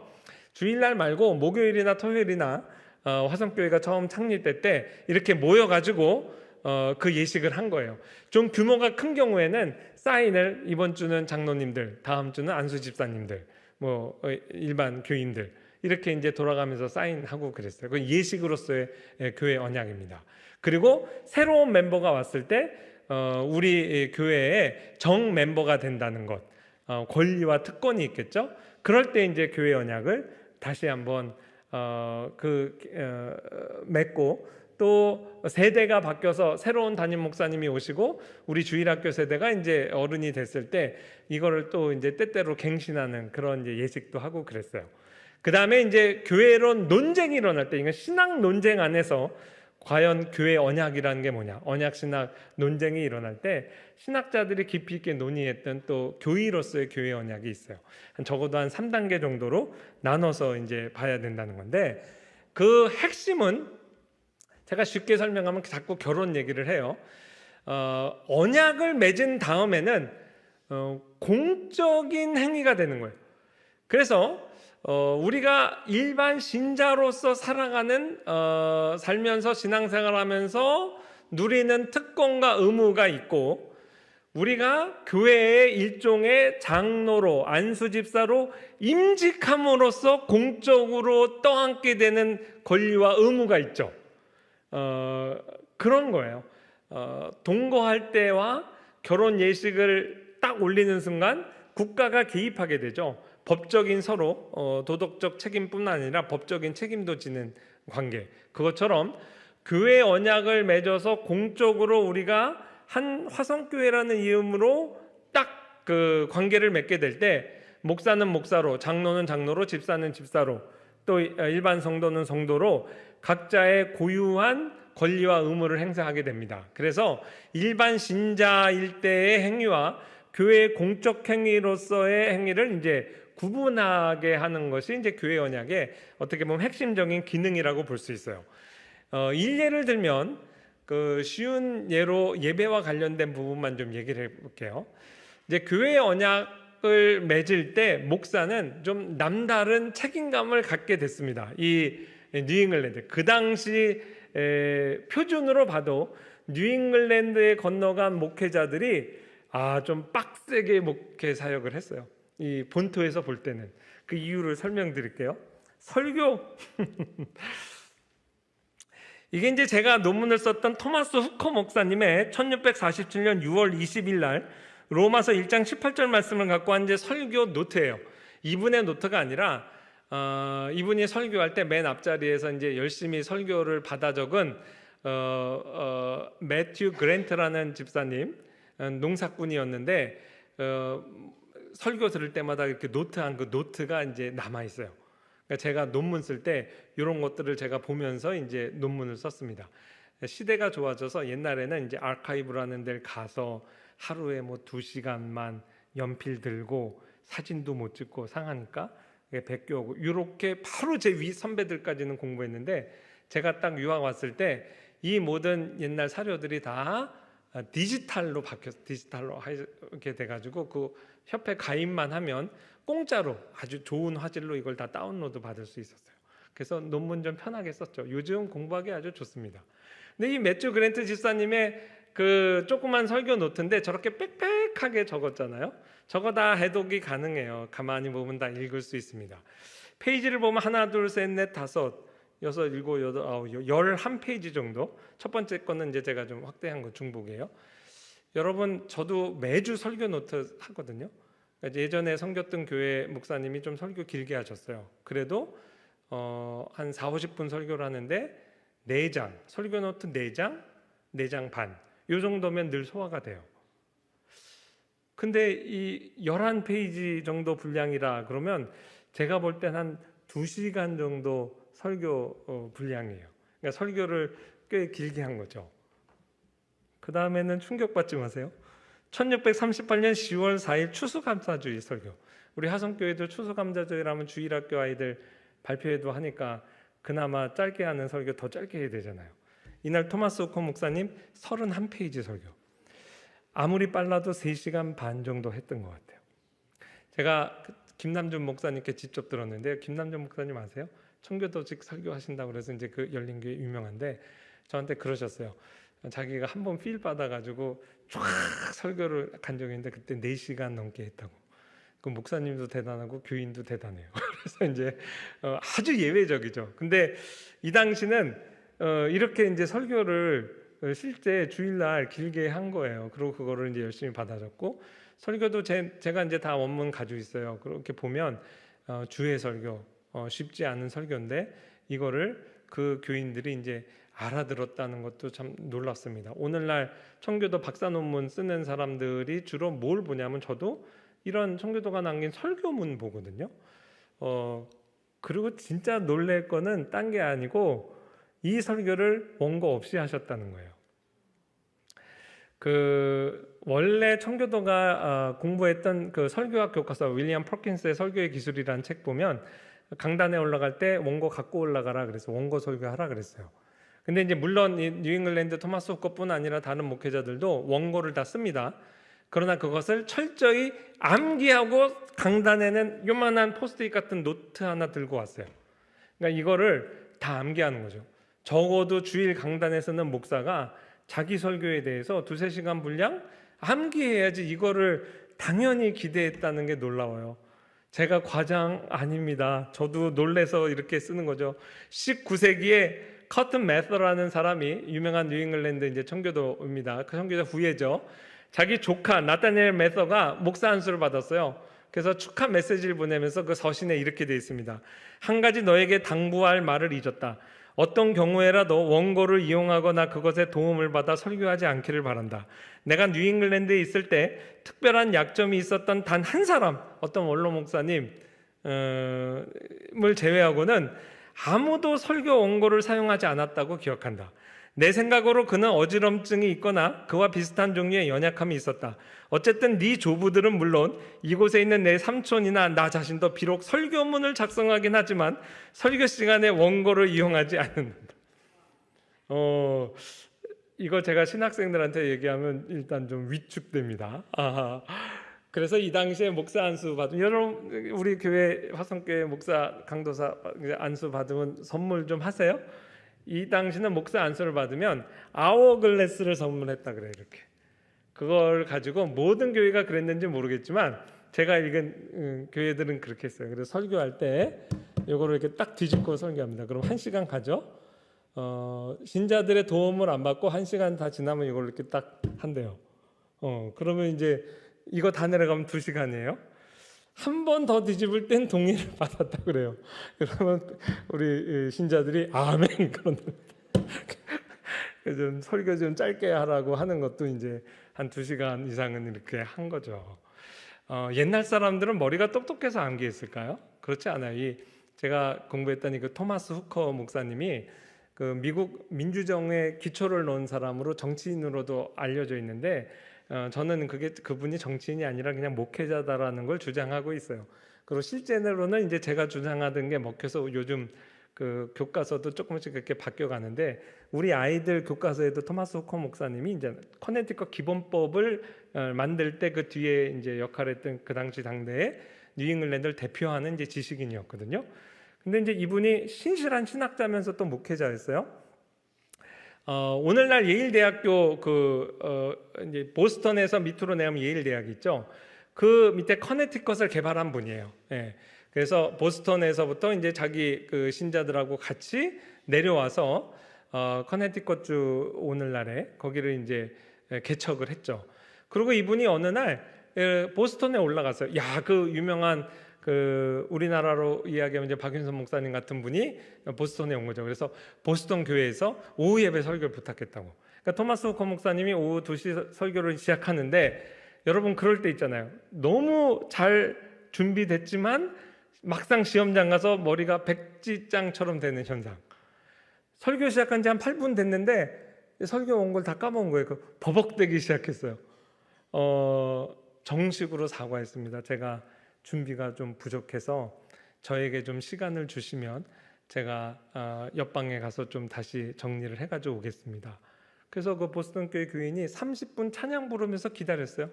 주일날 말고 목요일이나 토요일이나 화성교회가 처음 창립될 때 이렇게 모여가지고 그 예식을 한 거예요. 좀 규모가 큰 경우에는 사인을 이번 주는 장로님들, 다음 주는 안수 집사님들, 뭐 일반 교인들 이렇게 이제 돌아가면서 사인하고 그랬어요. 그 예식으로서의 교회 언약입니다. 그리고 새로운 멤버가 왔을 때 우리 교회에 정 멤버가 된다는 것, 권리와 특권이 있겠죠. 그럴 때 이제 교회 언약을 다시 한번 맺고 또 세대가 바뀌어서 새로운 담임 목사님이 오시고 우리 주일학교 세대가 이제 어른이 됐을 때 이거를 또 이제 때때로 갱신하는 그런 이제 예식도 하고 그랬어요. 그 다음에 이제 교회로 논쟁이 일어날 때, 이건 신학 논쟁 안에서 과연 교회 언약이라는 게 뭐냐, 언약 신학 논쟁이 일어날 때 신학자들이 깊이 있게 논의했던 또 교의로서의 교회 언약이 있어요. 적어도 한 3단계 정도로 나눠서 이제 봐야 된다는 건데, 그 핵심은 제가 쉽게 설명하면 자꾸 결혼 얘기를 해요. 언약을 맺은 다음에는 공적인 행위가 되는 거예요. 그래서 우리가 일반 신자로서 살아가는 살면서 신앙생활하면서 누리는 특권과 의무가 있고, 우리가 교회의 일종의 장로로 안수집사로 임직함으로써 공적으로 떠안게 되는 권리와 의무가 있죠. 그런 거예요. 동거할 때와 결혼 예식을 딱 올리는 순간 국가가 개입하게 되죠. 법적인 서로 도덕적 책임뿐만 아니라 법적인 책임도 지는 관계. 그것처럼 교회 언약을 맺어서 공적으로 우리가 한 화성교회라는 이름으로 딱 그 관계를 맺게 될 때, 목사는 목사로, 장로는 장로로, 집사는 집사로, 또 일반 성도는 성도로 각자의 고유한 권리와 의무를 행사하게 됩니다. 그래서 일반 신자일 때의 행위와 교회의 공적 행위로서의 행위를 이제 구분하게 하는 것이 이제 교회 언약의 어떻게 보면 핵심적인 기능이라고 볼 수 있어요. 일례를 들면 그 쉬운 예로 예배와 관련된 부분만 좀 얘기를 해볼게요. 이제 교회 언약을 맺을 때 목사는 좀 남다른 책임감을 갖게 됐습니다. 이 뉴잉글랜드 그 당시 표준으로 봐도 뉴잉글랜드에 건너간 목회자들이 좀 빡세게 목회 사역을 했어요. 이 본토에서 볼 때는 그 이유를 설명드릴게요. 설교 이게 이제 제가 논문을 썼던 토마스 후커 목사님의 1647년 6월 20일 날 로마서 1장 18절 말씀을 갖고 한 이제 설교 노트예요. 이분의 노트가 아니라 이분이 설교할 때 맨 앞자리에서 이제 열심히 설교를 받아 적은 매튜 그랜트라는 집사님, 농사꾼이었는데 설교 들을 때마다 이렇게 노트한 그 노트가 이제 남아 있어요. 그러니까 제가 논문 쓸 때 이런 것들을 제가 보면서 이제 논문을 썼습니다. 시대가 좋아져서 옛날에는 이제 아카이브라는 데를 가서 하루에 뭐 2시간만 연필 들고 사진도 못 찍고 상하니까 베껴오고 이렇게 바로 제 위 선배들까지는 공부했는데, 제가 딱 유학 왔을 때 이 모든 옛날 사료들이 다 디지털로 바뀌었어. 디지털로 하게 돼가지고 그 협회 가입만 하면 공짜로 아주 좋은 화질로 이걸 다 다운로드 받을 수 있었어요. 그래서 논문 좀 편하게 썼죠. 요즘 공부하기 아주 좋습니다. 근데 이 매튜 그랜트 집사님의 그 조그만 설교 노트인데 저렇게 빽빽하게 적었잖아요. 저거 다 해독이 가능해요. 가만히 보면 다 읽을 수 있습니다. 페이지를 보면 하나, 둘, 셋, 넷, 다섯, 여섯, 일곱, 여덟, 아홉, 11페이지 정도. 첫 번째 거는 이제 제가 좀 확대한 거 중복이에요. 여러분, 저도 매주 설교 노트 하거든요. 예전에 섬겼던 교회 목사님이 좀 설교 길게 하셨어요. 그래도 한 4, 50분 설교를 하는데 4장, 설교 노트 4장, 4장 반, 요 정도면 늘 소화가 돼요. 근데 이 11페이지 정도 분량이라 그러면 제가 볼 땐 한 2시간 정도 설교 분량이에요. 그러니까 설교를 꽤 길게 한 거죠. 그 다음에는 충격받지 마세요. 1638년 10월 4일 추수감사주의 설교. 우리 하성교회도 추수감사주의라면 주일학교 아이들 발표회도 하니까 그나마 짧게 하는 설교 더 짧게 해야 되잖아요. 이날 토마스 후커 목사님 31페이지 설교. 아무리 빨라도 3시간 반 정도 했던 것 같아요. 제가 김남준 목사님께 직접 들었는데, 김남준 목사님 아세요? 청교도직 설교하신다고 그래서 이제 그 열린교회 유명한데 저한테 그러셨어요. 자기가 한번 필 받아가지고 쫙 설교를 간 적이 있는데 그때 4시간 넘게 했다고. 그 목사님도 대단하고 교인도 대단해요. 그래서 이제 아주 예외적이죠. 근데 이 당시는 이렇게 이제 설교를 실제 주일날 길게 한 거예요. 그리고 그거를 이제 열심히 받아줬고, 설교도 제가 이제 다 원문 가지고 있어요. 그렇게 보면 주의 설교, 쉽지 않은 설교인데 이거를 그 교인들이 이제 알아들었다는 것도 참 놀랐습니다. 오늘날 청교도 박사 논문 쓰는 사람들이 주로 뭘 보냐면, 저도 이런 청교도가 남긴 설교문 보거든요. 그리고 진짜 놀랄 거는 딴 게 아니고 이 설교를 원고 없이 하셨다는 거예요. 원래 청교도가 공부했던 그 설교학 교과서 윌리엄 퍼킨스의 설교의 기술이라는 책 보면 강단에 올라갈 때 원고 갖고 올라가라 그래서 원고 설교하라 그랬어요. 근데 이제 물론 뉴잉글랜드 토마스 후커뿐 아니라 다른 목회자들도 원고를 다 씁니다. 그러나 그것을 철저히 암기하고 강단에는 요만한 포스트잇 같은 노트 하나 들고 왔어요. 그러니까 이거를 다 암기하는 거죠. 적어도 주일 강단에서는 목사가 자기 설교에 대해서 2-3시간 분량 암기해야지 이거를 당연히 기대했다는 게 놀라워요. 제가 과장 아닙니다. 저도 놀래서 이렇게 쓰는 거죠. 19세기에 커튼 매서라는 사람이 유명한 뉴잉글랜드 이제 청교도입니다. 그 청교도 후예죠. 자기 조카 나타니엘 매서가 목사 안수를 받았어요. 그래서 축하 메시지를 보내면서 그 서신에 이렇게 되어 있습니다. 한 가지 너에게 당부할 말을 잊었다. 어떤 경우에라도 원고를 이용하거나 그것에 도움을 받아 설교하지 않기를 바란다. 내가 뉴잉글랜드에 있을 때 특별한 약점이 있었던 단 한 사람, 어떤 원로 목사님을 제외하고는 아무도 설교 원고를 사용하지 않았다고 기억한다. 내 생각으로 그는 어지럼증이 있거나 그와 비슷한 종류의 연약함이 있었다. 어쨌든 네 조부들은 물론 이곳에 있는 내 삼촌이나 나 자신도 비록 설교문을 작성하긴 하지만 설교 시간에 원고를 이용하지 않는다. 이거 제가 신학생들한테 얘기하면 일단 좀 위축됩니다. 그래서 이 당시에 목사 안수 받으면, 여러분 우리 교회 화성교회 목사 강도사 안수 받으면 선물 좀 하세요. 이 당시는 목사 안수를 받으면 아워글래스를 선물했다 그래요. 이렇게 그걸 가지고 모든 교회가 그랬는지 모르겠지만 제가 읽은 교회들은 그렇게 했어요. 그래서 설교할 때 이거를 이렇게 딱 뒤집고 설교합니다. 그럼 1시간 가죠. 신자들의 도움을 안 받고 1시간 다 지나면 이걸 이렇게 딱 한대요. 그러면 이제 이거 다 내려가면 2시간이에요. 한 번 더 뒤집을 땐 동의를 받았다 그래요. 그러면 우리 신자들이 아멘 그런다. 좀 설교 좀 짧게 하라고 하는 것도 이제 한 2시간 이상은 이렇게 한 거죠. 옛날 사람들은 머리가 똑똑해서 암기했을까요? 그렇지 않아요. 제가 공부했던 그 토마스 후커 목사님이 그 미국 민주정의 기초를 놓은 사람으로 정치인으로도 알려져 있는데, 저는 그분이 정치인이 아니라 그냥 목회자다라는 걸 주장하고 있어요. 그리고 실제로는 이제 제가 주장하던 게 먹혀서 요즘 그 교과서도 조금씩 그렇게 바뀌어 가는데, 우리 아이들 교과서에도 토마스 후커 목사님이 이제 커네티컷 기본법을 만들 때 그 뒤에 이제 역할했던 그 당시 당대에 뉴잉글랜드를 대표하는 이제 지식인이었거든요. 근데 이제 이분이 신실한 신학자면서 또 목회자였어요. 오늘날 예일대학교 이제 보스턴에서 밑으로 내려면 예일대학이 있죠. 그 밑에 커네티컷을 개발한 분이에요. 예. 그래서 보스턴에서부터 이제 자기 그 신자들하고 같이 내려와서 커네티컷주 오늘날에 거기를 이제 개척을 했죠. 그리고 이분이 어느 날 보스턴에 올라갔어요. 야, 그 유명한 그 우리나라로 이야기하면 이제 박윤선 목사님 같은 분이 보스턴에 온 거죠. 그래서 보스턴 교회에서 오후 예배 설교를 부탁했다고. 그러니까 토마스 호커 목사님이 오후 2시 설교를 시작하는데, 여러분 그럴 때 있잖아요. 너무 잘 준비됐지만 막상 시험장 가서 머리가 백지장처럼 되는 현상. 설교 시작한 지 한 8분 됐는데 설교 온 걸 다 까먹은 거예요. 그 버벅대기 시작했어요. 정식으로 사과했습니다. 제가 준비가 좀 부족해서 저에게 좀 시간을 주시면 제가 옆방에 가서 좀 다시 정리를 해가지고 오겠습니다. 그래서 그 보스턴 교회 교인이 30분 찬양 부르면서 기다렸어요.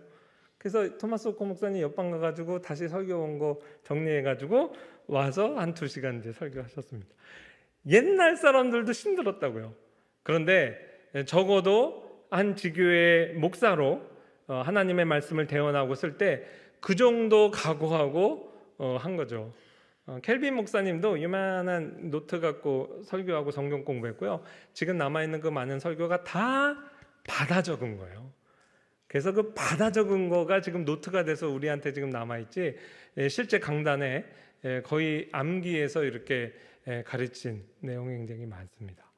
그래서 토마스 호커 목사님 옆방 가가지고 다시 설교 온 거 정리해가지고 와서 한 2시간 이제 설교하셨습니다. 옛날 사람들도 힘들었다고요. 그런데 적어도 한 지교의 목사로 하나님의 말씀을 대언하고 쓸 때 그 정도 각오하고 한 거죠. 켈빈 목사님도 유만한 노트 갖고 설교하고 성경 공부했고요. 지금 남아있는 그 많은 설교가 다 받아 적은 거예요. 그래서 그 받아 적은 거가 지금 노트가 돼서 우리한테 지금 남아있지, 실제 강단에 거의 암기해서 이렇게 가르친 내용이 굉장히 많습니다.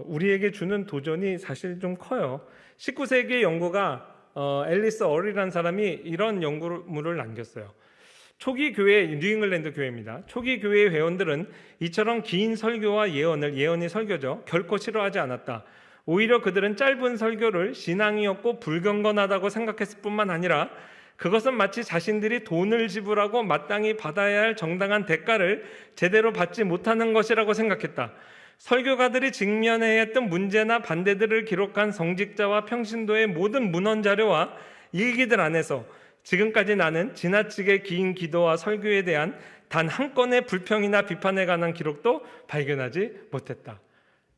우리에게 주는 도전이 사실 좀 커요. 19세기 연구가 앨리스 어리라는 사람이 이런 연구물을 남겼어요. 초기 교회, 뉴잉글랜드 교회입니다. 초기 교회의 회원들은 이처럼 긴 설교와 예언이 설교죠, 결코 싫어하지 않았다. 오히려 그들은 짧은 설교를 신앙이 없고 불경건하다고 생각했을 뿐만 아니라 그것은 마치 자신들이 돈을 지불하고 마땅히 받아야 할 정당한 대가를 제대로 받지 못하는 것이라고 생각했다. 설교가들이 직면해야 했던 문제나 반대들을 기록한 성직자와 평신도의 모든 문헌 자료와 일기들 안에서 지금까지 나는 지나치게 긴 기도와 설교에 대한 단 한 건의 불평이나 비판에 관한 기록도 발견하지 못했다.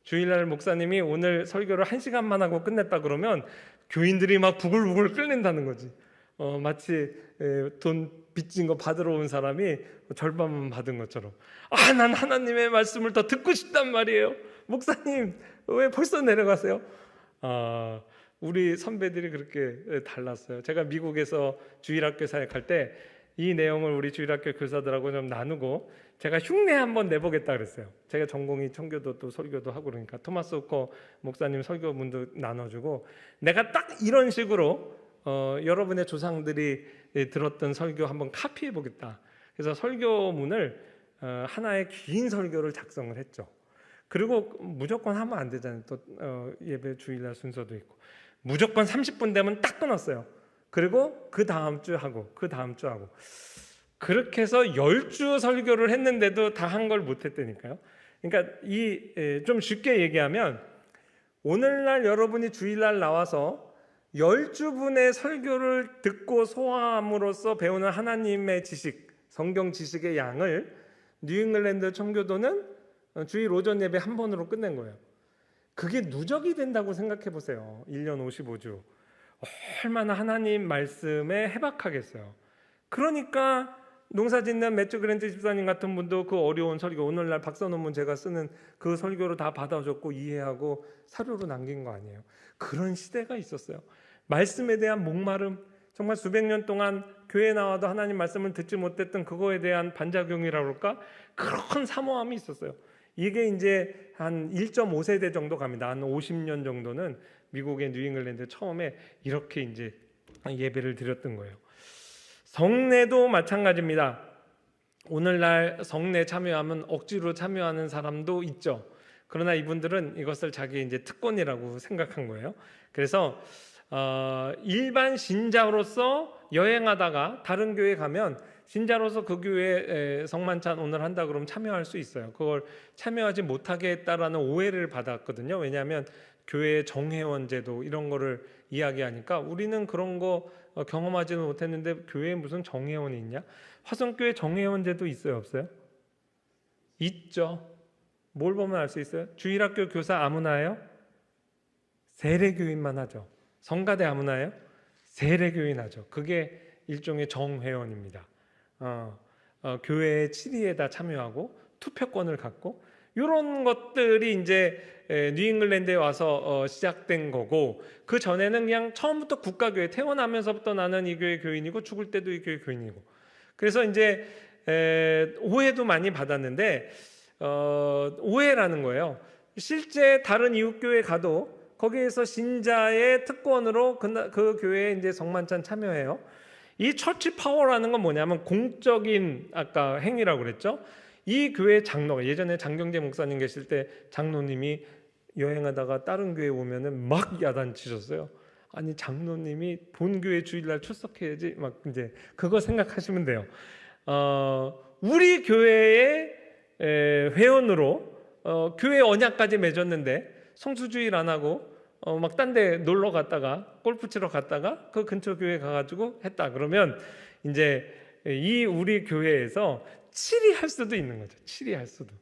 주일날 목사님이 오늘 설교를 1시간만 하고 끝냈다 그러면 교인들이 막 부글부글 끓는다는 거지. 마치 돈 빚진 거 받으러 온 사람이 절반만 받은 것처럼. 난 하나님의 말씀을 더 듣고 싶단 말이에요. 목사님 왜 벌써 내려가세요? 우리 선배들이 그렇게 달랐어요. 제가 미국에서 주일학교 사역할 때 이 내용을 우리 주일학교 교사들하고 좀 나누고 제가 흉내 한번 내보겠다 그랬어요. 제가 전공이 청교도 또 설교도 하고 그러니까 토마스 호커 목사님 설교문도 나눠주고, 내가 딱 이런 식으로 여러분의 조상들이 들었던 설교 한번 카피해 보겠다. 그래서 설교문을 하나의 긴 설교를 작성을 했죠. 그리고 무조건 하면 안 되잖아요. 또 예배 주일날 순서도 있고. 무조건 30분 되면 딱 끊었어요. 그리고 그 다음 주 하고 그 다음 주 하고, 그렇게 해서 10주 설교를 했는데도 다 한 걸 못했다니까요. 그러니까 좀 쉽게 얘기하면 오늘날 여러분이 주일날 나와서 10주분의 설교를 듣고 소화함으로써 배우는 하나님의 지식, 성경 지식의 양을 뉴잉글랜드 청교도는 주일 오전 예배 한 번으로 끝낸 거예요. 그게 누적이 된다고 생각해 보세요. 1년 55주. 얼마나 하나님 말씀에 해박하겠어요. 그러니까 농사짓는 매튜 그랜트 집사님 같은 분도 그 어려운 설교, 오늘날 박사 논문 제가 쓰는 그 설교로 다 받아줬고 이해하고 사료로 남긴 거 아니에요. 그런 시대가 있었어요. 말씀에 대한 목마름, 정말 수백 년 동안 교회에 나와도 하나님 말씀을 듣지 못했던 그거에 대한 반작용이라고 할까? 그런 사모함이 있었어요. 이게 이제 한 1.5세대 정도 갑니다. 한 50년 정도는 미국의 뉴잉글랜드 처음에 이렇게 이제 예배를 드렸던 거예요. 성례도 마찬가지입니다. 오늘날 성례 참여하면 억지로 참여하는 사람도 있죠. 그러나 이분들은 이것을 자기 이제 특권이라고 생각한 거예요. 그래서 일반 신자로서 여행하다가 다른 교회 가면 신자로서 그 교회 성만찬 오늘 한다 그러면 참여할 수 있어요. 그걸 참여하지 못하게 했다라는 오해를 받았거든요. 왜냐하면 교회 정회원 제도 이런 거를 이야기하니까 우리는 그런 거 경험하지는 못했는데 교회에 무슨 정회원이 있냐? 화성교회 정회원제도 있어요, 없어요? 있죠. 뭘 보면 알 수 있어요? 주일학교 교사 아무나 해요? 세례교인만 하죠. 성가대 아무나 해요? 세례교인 하죠. 그게 일종의 정회원입니다. 교회의 치리에다 참여하고 투표권을 갖고 이런 것들이 이제 뉴잉글랜드에 와서 시작된 거고, 그 전에는 그냥 처음부터 국가교회, 태어나면서부터 나는 이 교회 교인이고 죽을 때도 이 교회 교인이고, 그래서 이제 오해도 많이 받았는데 오해라는 거예요. 실제 다른 이웃교회 가도 거기에서 신자의 특권으로 그 교회에 이제 성만찬 참여해요. 이 처치 파워라는 건 뭐냐면 공적인 아까 행위라고 그랬죠. 이 교회 장로가, 예전에 장경재 목사님 계실 때 장로님이 여행하다가 다른 교회 오면은 막 야단치셨어요. 아니 장로님이 본교회 주일날 출석해야지, 막 이제 그거 생각하시면 돼요. 우리 교회의 회원으로 교회 언약까지 맺었는데 성수주일 안 하고 막 딴 데 놀러 갔다가 골프 치러 갔다가 그 근처 교회 가가지고 했다 그러면 이제 이 우리 교회에서 치리할 수도 있는 거죠. 치리할 수도.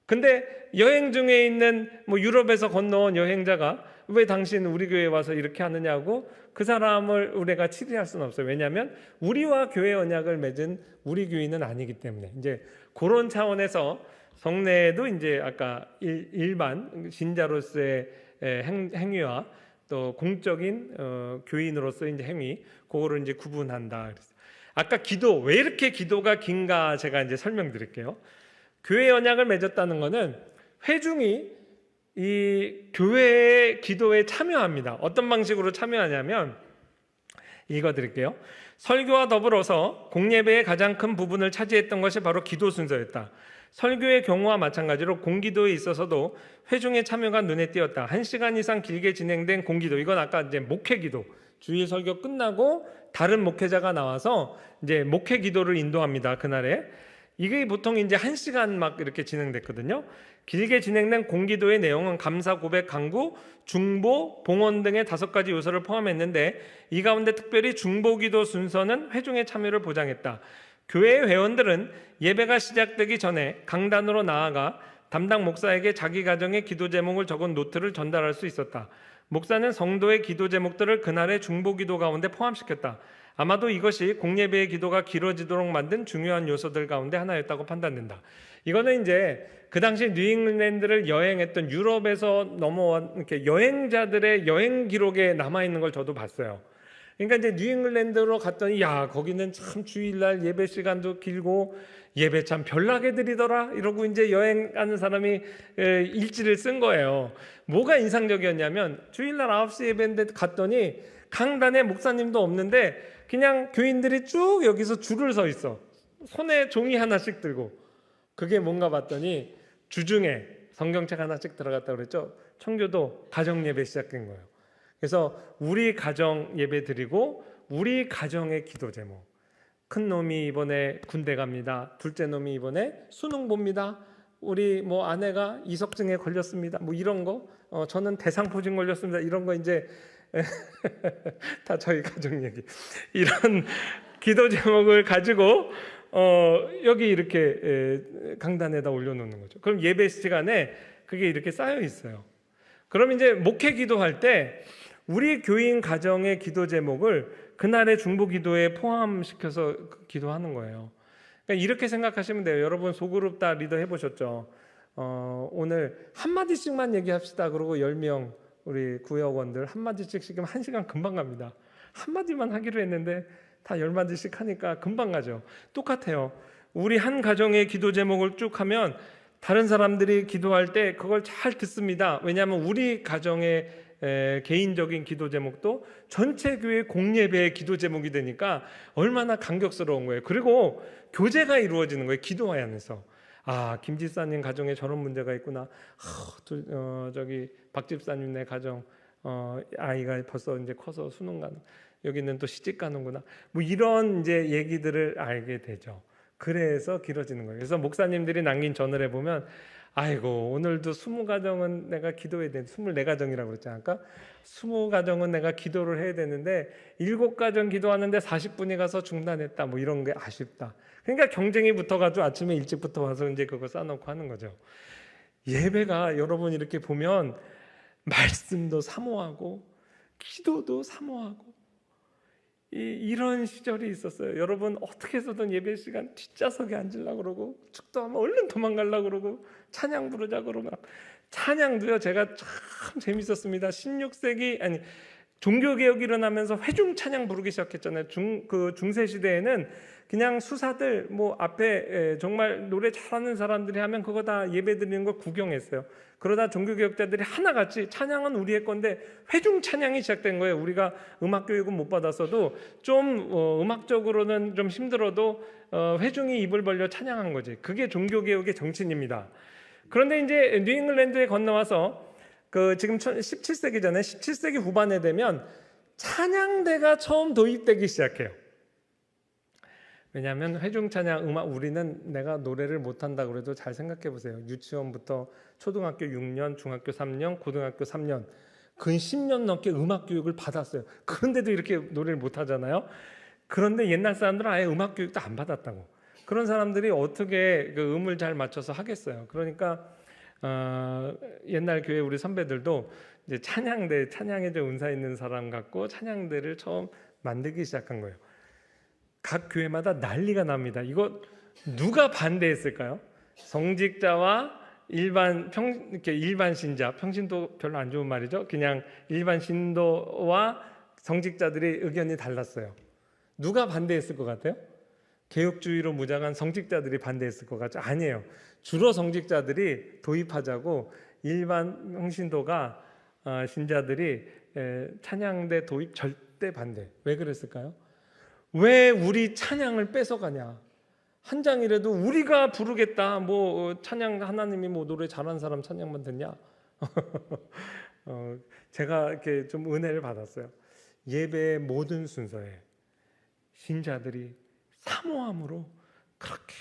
근데 여행 중에 있는 뭐 유럽에서 건너온 여행자가 왜 당신 우리 교회에 와서 이렇게 하느냐고 그 사람을 우리가 치리할 수는 없어요. 왜냐하면 우리와 교회 언약을 맺은 우리 교인은 아니기 때문에. 이제 그런 차원에서 성례도 이제 아까 일반 신자로서의 행위와 또 공적인 교인으로서의 이제 행위, 그거를 이제 구분한다. 그랬어요. 아까 기도, 왜 이렇게 기도가 긴가 제가 이제 설명드릴게요. 교회 언약을 맺었다는 것은 회중이 이 교회의 기도에 참여합니다. 어떤 방식으로 참여하냐면 읽어 드릴게요. 설교와 더불어서 공예배의 가장 큰 부분을 차지했던 것이 바로 기도 순서였다. 설교의 경우와 마찬가지로 공기도에 있어서도 회중의 참여가 눈에 띄었다. 1시간 이상 길게 진행된 공기도, 이건 아까 이제 목회기도, 주일 설교 끝나고 다른 목회자가 나와서 이제 목회기도를 인도합니다. 그날에 이게 보통 이제 1시간 막 이렇게 진행됐거든요. 길게 진행된 공기도의 내용은 감사, 고백, 간구, 중보, 봉헌 등의 5가지 요소를 포함했는데 이 가운데 특별히 중보기도 순서는 회중의 참여를 보장했다. 교회 회원들은 예배가 시작되기 전에 강단으로 나아가 담당 목사에게 자기 가정의 기도 제목을 적은 노트를 전달할 수 있었다. 목사는 성도의 기도 제목들을 그날의 중보기도 가운데 포함시켰다. 아마도 이것이 공예배의 기도가 길어지도록 만든 중요한 요소들 가운데 하나였다고 판단된다. 이거는 이제 그 당시 뉴잉글랜드를 여행했던 유럽에서 넘어온 이렇게 여행자들의 여행 기록에 남아 있는 걸 저도 봤어요. 그러니까 이제 뉴잉글랜드로 갔더니 야, 거기는 참 주일날 예배 시간도 길고 예배 참 별나게 드리더라 이러고 이제 여행하는 사람이 일지를 쓴 거예요. 뭐가 인상적이었냐면 주일날 9시 예배인데 갔더니 강단에 목사님도 없는데 그냥 교인들이 쭉 여기서 줄을 서 있어. 손에 종이 하나씩 들고. 그게 뭔가 봤더니 주중에 성경책 하나씩 들어갔다고 그랬죠. 청교도 가정 예배 시작된 거예요. 그래서 우리 가정 예배 드리고 우리 가정의 기도 제목. 큰 놈이 이번에 군대 갑니다. 둘째 놈이 이번에 수능 봅니다. 우리 뭐 아내가 이석증에 걸렸습니다. 뭐 이런 거. 저는 대상포진 걸렸습니다. 이런 거 이제 다 저희 가정 얘기. 이런 기도 제목을 가지고 여기 이렇게 강단에다 올려놓는 거죠. 그럼 예배 시간에 그게 이렇게 쌓여 있어요. 그럼 이제 목회 기도할 때 우리 교인 가정의 기도 제목을 그날의 중보 기도에 포함시켜서 기도하는 거예요. 그러니까 이렇게 생각하시면 돼요. 여러분 소그룹 다 리더 해보셨죠? 오늘 한마디씩만 얘기합시다. 그러고 10명 우리 구역원들 한마디씩 시키면 1시간 금방 갑니다. 한마디만 하기로 했는데 다 10마디씩 하니까 금방 가죠. 똑같아요. 우리 한 가정의 기도 제목을 쭉 하면 다른 사람들이 기도할 때 그걸 잘 듣습니다. 왜냐하면 우리 가정의 개인적인 기도 제목도 전체 교회 공예배의 기도 제목이 되니까 얼마나 감격스러운 거예요. 그리고 교제가 이루어지는 거예요. 기도하면서. 아, 김 집사님 가정에 저런 문제가 있구나. 저기 박 집사님네 가정 아이가 벌써 이제 커서 수능 가는, 여기는 또 시집 가는구나. 뭐 이런 이제 얘기들을 알게 되죠. 그래서 길어지는 거예요. 그래서 목사님들이 남긴 전을에 보면 아이고 오늘도 20가정은 내가 기도해야 되는데 24가정이라고 그랬지 않을까? 20가정은 내가 기도를 해야 되는데 7가정 기도하는데 40분이 가서 중단했다 뭐 이런 게 아쉽다. 그러니까 경쟁이 붙어가지고 아침에 일찍부터 와서 이제 그거 싸놓고 하는 거죠. 예배가 여러분 이렇게 보면 말씀도 사모하고 기도도 사모하고 이런 시절이 있었어요. 여러분 어떻게 해서든 예배 시간 뒷좌석에 앉으려고 그러고 축도하면 얼른 도망가려고 그러고 찬양 부르자 그러고 찬양도요 제가 참 재밌었습니다. 16세기 아니 종교개혁이 일어나면서 회중 찬양 부르기 시작했잖아요. 중세 시대에는 그냥 수사들 뭐 앞에 정말 노래 잘하는 사람들이 하면 그거 다 예배 드리는 거 구경했어요. 그러다 종교개혁자들이 하나같이 찬양은 우리의 건데 회중 찬양이 시작된 거예요. 우리가 음악 교육은 못 받았어도 좀 음악적으로는 좀 힘들어도 회중이 입을 벌려 찬양한 거지. 그게 종교개혁의 정신입니다. 그런데 이제 뉴잉글랜드에 건너와서 지금 17세기잖아요. 17세기 후반에 되면 찬양대가 처음 도입되기 시작해요. 왜냐하면 회중 찬양 음악 우리는 내가 노래를 못한다 그래도 잘 생각해 보세요. 유치원부터 초등학교 6년, 중학교 3년, 고등학교 3년 근 10년 넘게 음악 교육을 받았어요. 그런데도 이렇게 노래를 못하잖아요. 그런데 옛날 사람들은 아예 음악 교육도 안 받았다고. 그런 사람들이 어떻게 그 음을 잘 맞춰서 하겠어요. 그러니까 옛날 교회 우리 선배들도 이제 찬양에 좀 은사 있는 사람 갖고 찬양대를 처음 만들기 시작한 거예요. 각 교회마다 난리가 납니다. 이거 누가 반대했을까요? 성직자와 일반 신자, 평신도 별로 안 좋은 말이죠. 그냥 일반 신도와 성직자들의 의견이 달랐어요. 누가 반대했을 것 같아요? 개혁주의로 무장한 성직자들이 반대했을 것 같죠? 아니에요. 주로 성직자들이 도입하자고 일반 평신도가 신자들이 찬양대 도입 절대 반대. 왜 그랬을까요? 왜 우리 찬양을 뺏어가냐? 한 장이라도 우리가 부르겠다. 뭐 찬양 하나님이 뭐 노래 잘하는 사람 찬양만 듣냐? 제가 이렇게 좀 은혜를 받았어요. 예배의 모든 순서에 신자들이 사모함으로 그렇게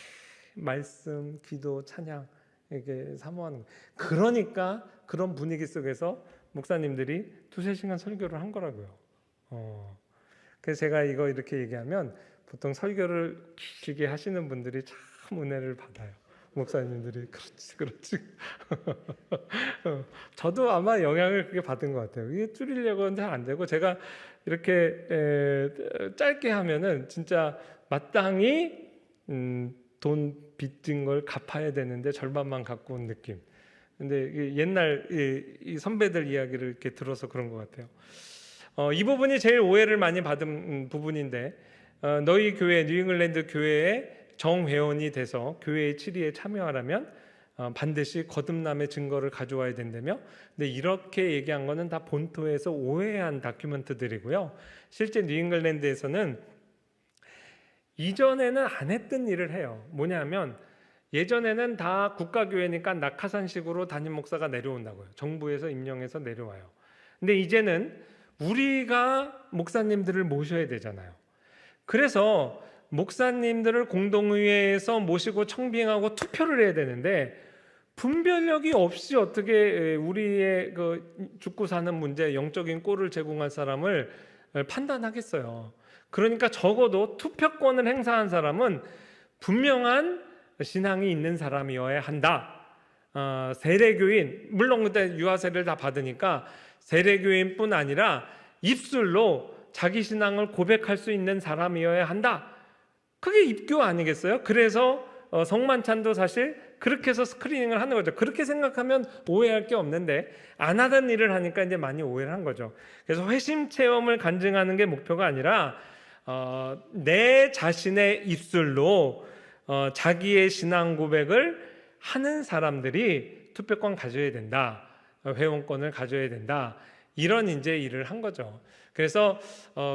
말씀, 기도, 찬양 이렇게 사모하는 거예요. 그러니까 그런 분위기 속에서 목사님들이 2-3시간 설교를 한 거라고요. 그래서 제가 이거 이렇게 얘기하면 보통 설교를 길게 하시는 분들이 참 은혜를 받아요. 목사님들이 그렇지. 저도 아마 영향을 그게 받은 것 같아요. 이게 줄이려고는 잘 안 되고 제가 이렇게 짧게 하면은 진짜 마땅히 돈 빚진 걸 갚아야 되는데 절반만 갖고 온 느낌. 근데 옛날 이 선배들 이야기를 이렇게 들어서 그런 것 같아요. 이 부분이 제일 오해를 많이 받은 부분인데 너희 교회 뉴잉글랜드 교회의 정회원이 돼서 교회의 치리에 참여하려면 반드시 거듭남의 증거를 가져와야 된다며. 근데 이렇게 얘기한 거는 다 본토에서 오해한 다큐멘트들이고요. 실제 뉴잉글랜드에서는 이전에는 안 했던 일을 해요. 뭐냐면 예전에는 다 국가교회니까 낙하산식으로 담임 목사가 내려온다고요. 정부에서 임명해서 내려와요. 근데 이제는 우리가 목사님들을 모셔야 되잖아요. 그래서 목사님들을 공동의회에서 모시고 청빙하고 투표를 해야 되는데 분별력이 없이 어떻게 우리의 죽고 사는 문제, 영적인 꼴을 제공할 사람을 판단하겠어요. 그러니까 적어도 투표권을 행사한 사람은 분명한 신앙이 있는 사람이어야 한다. 세례교인, 물론 그때 유아세례를 다 받으니까 세례교인뿐 아니라 입술로 자기 신앙을 고백할 수 있는 사람이어야 한다. 그게 입교 아니겠어요? 그래서 성만찬도 사실 그렇게 해서 스크리닝을 하는 거죠. 그렇게 생각하면 오해할 게 없는데 안 하던 일을 하니까 이제 많이 오해를 한 거죠. 그래서 회심 체험을 간증하는 게 목표가 아니라 내 자신의 입술로 자기의 신앙 고백을 하는 사람들이 투표권 가져야 된다. 회원권을 가져야 된다. 이런 이제 일을 한 거죠. 그래서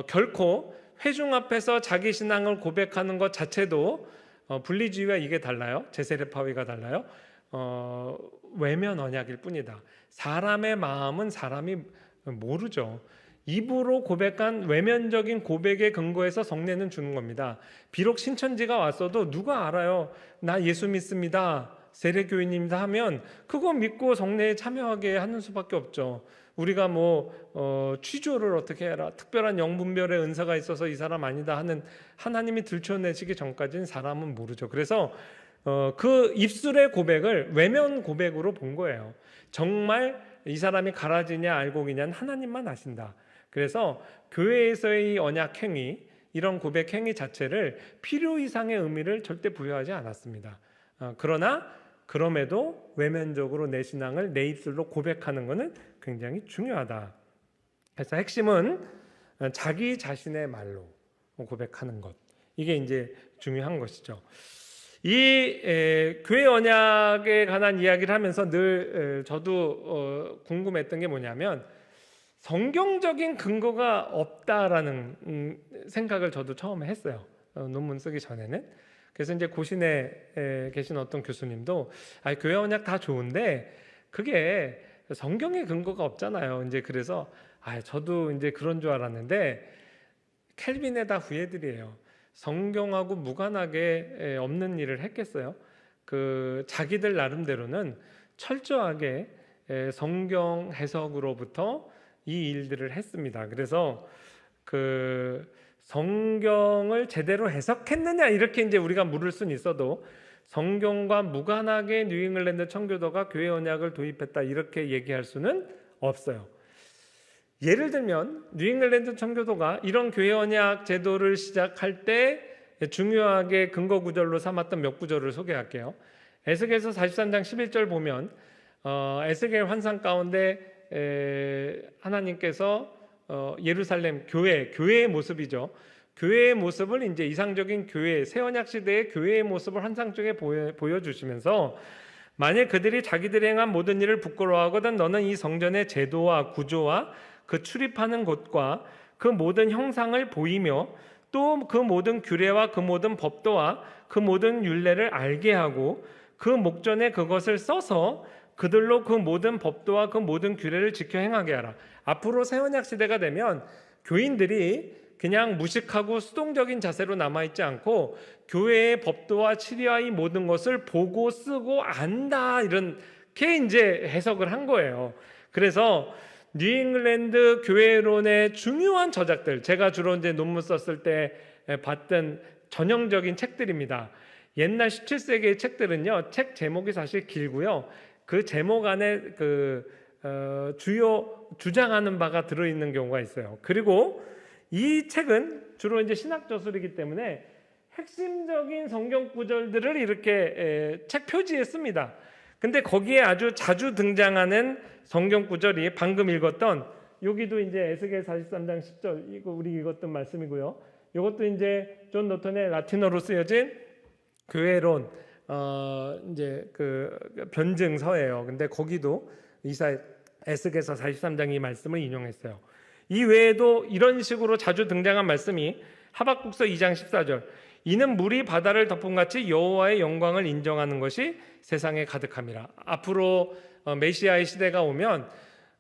결코 회중 앞에서 자기 신앙을 고백하는 것 자체도 분리주의와 이게 달라요. 제세례파위가 달라요. 외면 언약일 뿐이다. 사람의 마음은 사람이 모르죠. 입으로 고백한 외면적인 고백에 근거해서 성례는 주는 겁니다. 비록 신천지가 왔어도 누가 알아요? 나 예수 믿습니다, 세례교인입니다 하면 그거 믿고 성례에 참여하게 하는 수밖에 없죠. 우리가 취조를 어떻게 해라, 특별한 영분별의 은사가 있어서 이 사람 아니다 하는, 하나님이 들춰내시기 전까지는 사람은 모르죠. 그래서 그 입술의 고백을 외면 고백으로 본 거예요. 정말 이 사람이 가라지냐 알곡이냐는 하나님만 아신다. 그래서 교회에서의 언약 행위, 이런 고백 행위 자체를 필요 이상의 의미를 절대 부여하지 않았습니다. 그러나 그럼에도 외면적으로 내 신앙을 내 입술로 고백하는 것은 굉장히 중요하다. 그래서 핵심은 자기 자신의 말로 고백하는 것, 이게 이제 중요한 것이죠. 이 교회 언약에 관한 이야기를 하면서 늘 저도 궁금했던 게 뭐냐면, 성경적인 근거가 없다라는 생각을 저도 처음에 했어요. 논문 쓰기 전에는. 그래서 이제 고신에 계신 어떤 교수님도 교회 언약 다 좋은데 그게 성경의 근거가 없잖아요. 이제 그래서 저도 이제 그런 줄 알았는데 켈빈의 다 후예들이에요. 성경하고 무관하게 없는 일을 했겠어요. 자기들 나름대로는 철저하게 성경 해석으로부터 이 일들을 했습니다. 그래서 성경을 제대로 해석했느냐 이렇게 이제 우리가 물을 수는 있어도, 성경과 무관하게 뉴잉글랜드 청교도가 교회 언약을 도입했다 이렇게 얘기할 수는 없어요. 예를 들면 뉴잉글랜드 청교도가 이런 교회 언약 제도를 시작할 때 중요하게 근거 구절로 삼았던 몇 구절을 소개할게요. 에스겔서 43장 11절 보면 에스겔 환상 가운데 하나님께서 예루살렘 교회의 모습이죠. 교회의 모습을 이제 이상적인 교회, 새 언약 시대의 교회의 모습을 환상 중에 보여주시면서, 만일 그들이 자기들이 행한 모든 일을 부끄러워하거든 너는 이 성전의 제도와 구조와 그 출입하는 곳과 그 모든 형상을 보이며 또 그 모든 규례와 그 모든 법도와 그 모든 율례를 알게 하고 그 목전에 그것을 써서 그들로 그 모든 법도와 그 모든 규례를 지켜 행하게 하라. 앞으로 새 언약 시대가 되면 교인들이 그냥 무식하고 수동적인 자세로 남아있지 않고 교회의 법도와 치리와 이 모든 것을 보고 쓰고 안다, 이렇게 이제 해석을 한 거예요. 그래서 뉴잉글랜드 교회론의 중요한 저작들, 제가 주로 이제 논문 썼을 때 봤던 전형적인 책들입니다. 옛날 17세기의 책들은요, 책 제목이 사실 길고요. 그 제목 안에 주요 주장하는 바가 들어있는 경우가 있어요. 그리고 이 책은 주로 이제 신학 저술이기 때문에 핵심적인 성경 구절들을 이렇게 책 표지에 씁니다. 근데 거기에 아주 자주 등장하는 성경 구절이 방금 읽었던, 여기도 이제 에스겔 43장 10절, 이거 우리 읽었던 말씀이고요. 이것도 이제 존 노턴의 라틴어로 쓰여진 교회론 이제 변증서예요. 근데 거기도 에스겔서 43장 이 말씀을 인용했어요. 이 외에도 이런 식으로 자주 등장한 말씀이 하박국서 2장 14절, 이는 물이 바다를 덮음같이 여호와의 영광을 인정하는 것이 세상에 가득함이라. 앞으로 메시아의 시대가 오면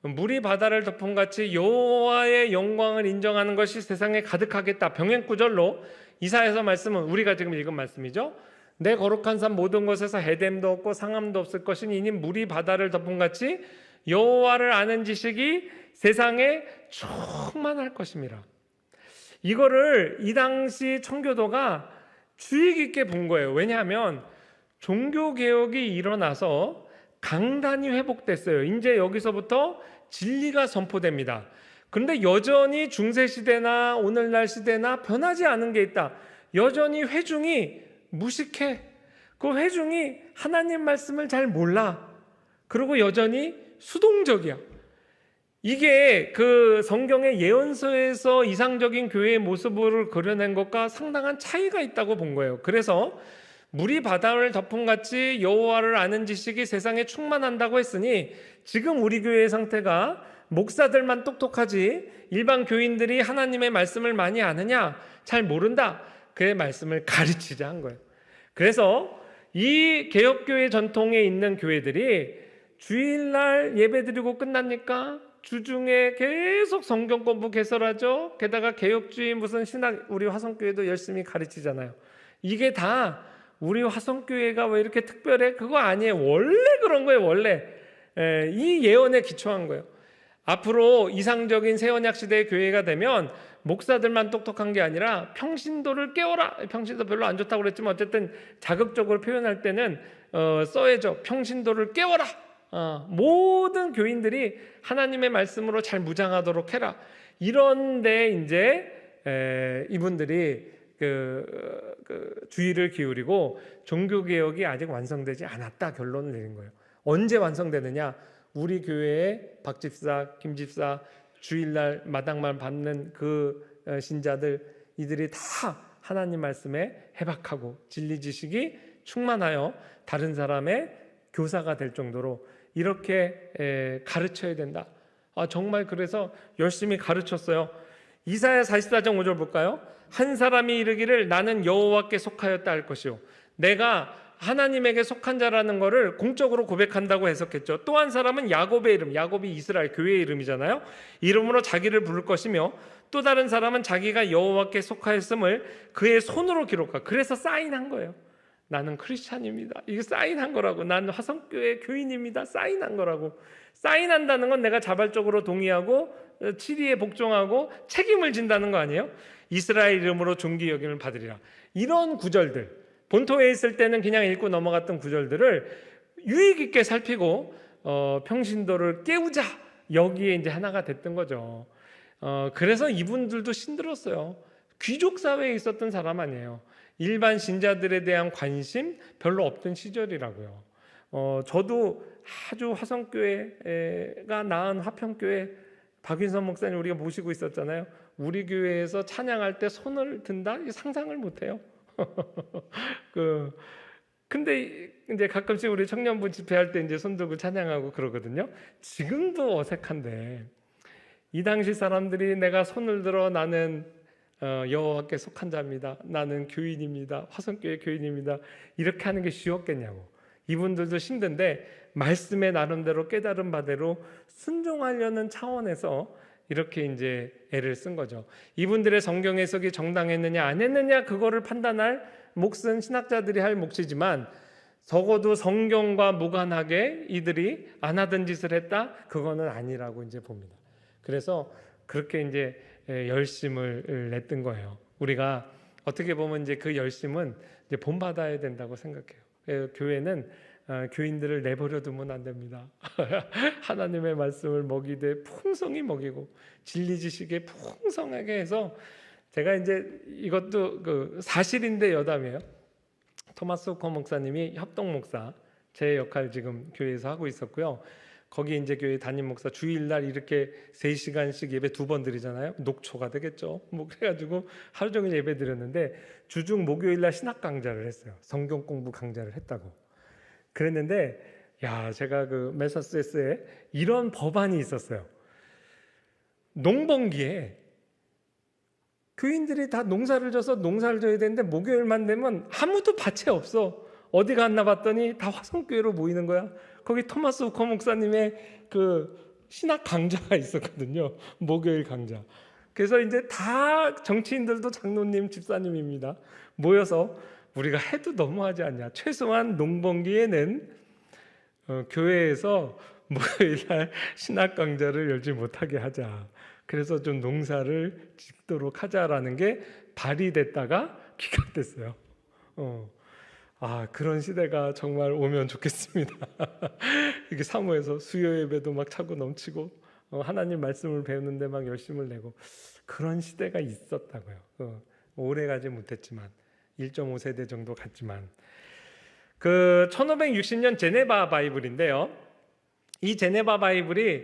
물이 바다를 덮음같이 여호와의 영광을 인정하는 것이 세상에 가득하겠다. 병행구절로 이사야서 말씀은 우리가 지금 읽은 말씀이죠. 내 거룩한 산 모든 곳에서 해됨도 없고 상함도 없을 것이니 이는 물이 바다를 덮음같이 여호와를 아는 지식이 세상에 충만할 것입니다. 이거를 이 당시 청교도가 주의 깊게 본 거예요. 왜냐하면 종교개혁이 일어나서 강단이 회복됐어요. 이제 여기서부터 진리가 선포됩니다. 그런데 여전히 중세시대나 오늘날 시대나 변하지 않은 게 있다. 여전히 회중이 무식해. 그 회중이 하나님 말씀을 잘 몰라. 그리고 여전히 수동적이야. 이게 성경의 예언서에서 이상적인 교회의 모습을 그려낸 것과 상당한 차이가 있다고 본 거예요. 그래서 물이 바다를 덮음같이 여호와를 아는 지식이 세상에 충만한다고 했으니, 지금 우리 교회의 상태가 목사들만 똑똑하지 일반 교인들이 하나님의 말씀을 많이 아느냐? 잘 모른다. 그의 말씀을 가르치자 한 거예요. 그래서 이 개혁교회 전통에 있는 교회들이 주일날 예배드리고 끝납니까? 주중에 계속 성경 공부 개설하죠. 게다가 개혁주의 무슨 신학, 우리 화성교회도 열심히 가르치잖아요. 이게 다 우리 화성교회가 왜 이렇게 특별해? 그거 아니에요. 원래 그런 거예요. 원래 이 예언에 기초한 거예요. 앞으로 이상적인 새언약 시대의 교회가 되면 목사들만 똑똑한 게 아니라 평신도를 깨워라. 평신도 별로 안 좋다고 그랬지만 어쨌든 자극적으로 표현할 때는 써야죠. 평신도를 깨워라. 모든 교인들이 하나님의 말씀으로 잘 무장하도록 해라. 이런데 이제 이분들이 주의를 기울이고 종교개혁이 아직 완성되지 않았다 결론을 내린 거예요. 언제 완성되느냐? 우리 교회의 박 집사, 김 집사 주일날 마당만 받는 그 신자들, 이들이 다 하나님 말씀에 해박하고 진리 지식이 충만하여 다른 사람의 교사가 될 정도로 이렇게 가르쳐야 된다. 정말 그래서 열심히 가르쳤어요. 이사야 44장 5절 볼까요? 한 사람이 이르기를 나는 여호와께 속하였다 할 것이요, 내가 하나님에게 속한 자라는 것을 공적으로 고백한다고 해석했죠. 또 한 사람은 야곱의 이름, 야곱이 이스라엘 교회의 이름이잖아요. 이름으로 자기를 부를 것이며, 또 다른 사람은 자기가 여호와께 속하였음을 그의 손으로 기록하. 그래서 사인한 거예요. 나는 크리스찬입니다. 이게 사인한 거라고. 나는 화성교회 교인입니다. 사인한 거라고. 사인한다는 건 내가 자발적으로 동의하고 치리에 복종하고 책임을 진다는 거 아니에요? 이스라엘 이름으로 존귀 여김을 받으리라. 이런 구절들, 본토에 있을 때는 그냥 읽고 넘어갔던 구절들을 유익 있게 살피고 평신도를 깨우자, 여기에 이제 하나가 됐던 거죠. 그래서 이분들도 신들었어요. 귀족 사회에 있었던 사람 아니에요. 일반 신자들에 대한 관심 별로 없던 시절이라고요. 저도 아주 화성교회가 낳은 화평교회 박윤선 목사님 우리가 모시고 있었잖아요. 우리 교회에서 찬양할 때 손을 든다? 상상을 못해요. 근데 이제 가끔씩 우리 청년부 집회할 때 이제 손 들고 찬양하고 그러거든요. 지금도 어색한데, 이 당시 사람들이 내가 손을 들어 나는 여호와께 속한 자입니다, 나는 교인입니다, 화성교회 교인입니다, 이렇게 하는 게 쉬웠겠냐고. 이분들도 힘든데 말씀의 나름대로 깨달은 바대로 순종하려는 차원에서 이렇게 이제 애를 쓴 거죠. 이분들의 성경 해석이 정당했느냐 안 했느냐 그거를 판단할 몫은 신학자들이 할 몫이지만, 적어도 성경과 무관하게 이들이 안 하던 짓을 했다? 그거는 아니라고 이제 봅니다. 그래서 그렇게 이제 열심을 냈던 거예요. 우리가 어떻게 보면 이제 그 열심은 이제 본받아야 된다고 생각해요. 교회는 교인들을 내버려 두면 안 됩니다. 하나님의 말씀을 먹이되 풍성히 먹이고 진리 지식에 풍성하게 해서, 제가 이제 이것도 그 사실인데 여담이에요. 토마스 후커 목사님이 협동 목사, 제 역할 지금 교회에서 하고 있었고요. 거기 이제 교회 담임 목사 주일날 이렇게 3시간씩 예배 2번 드리잖아요. 녹초가 되겠죠. 뭐 그래가지고 하루 종일 예배 드렸는데 주중 목요일날 신학 강좌를 했어요. 성경 공부 강좌를 했다고. 그랬는데 제가 그 매사추세츠에 이런 법안이 있었어요. 농번기에 교인들이 다 농사를 져서 농사를 져야 되는데 목요일만 되면 아무도 밭에 없어. 어디 갔나 봤더니 다 화성교회로 모이는 거야. 거기 토마스 후커 목사님의 그 신학 강좌가 있었거든요. 목요일 강좌. 그래서 이제 다 정치인들도 장로님, 집사님입니다. 모여서 우리가 해도 너무하지 않냐. 최소한 농번기에는 교회에서 목요일날 신학 강좌를 열지 못하게 하자. 그래서 좀 농사를 짓도록 하자라는 게 발의됐다가 기각됐어요. 그런 시대가 정말 오면 좋겠습니다. 이게 사모해서 수요 예배도 막 차고 넘치고 하나님 말씀을 배우는데 막 열심을 내고 그런 시대가 있었다고요. 오래 가지 못했지만 1.5세대 정도 갔지만, 그 1560년 제네바 바이블인데요. 이 제네바 바이블이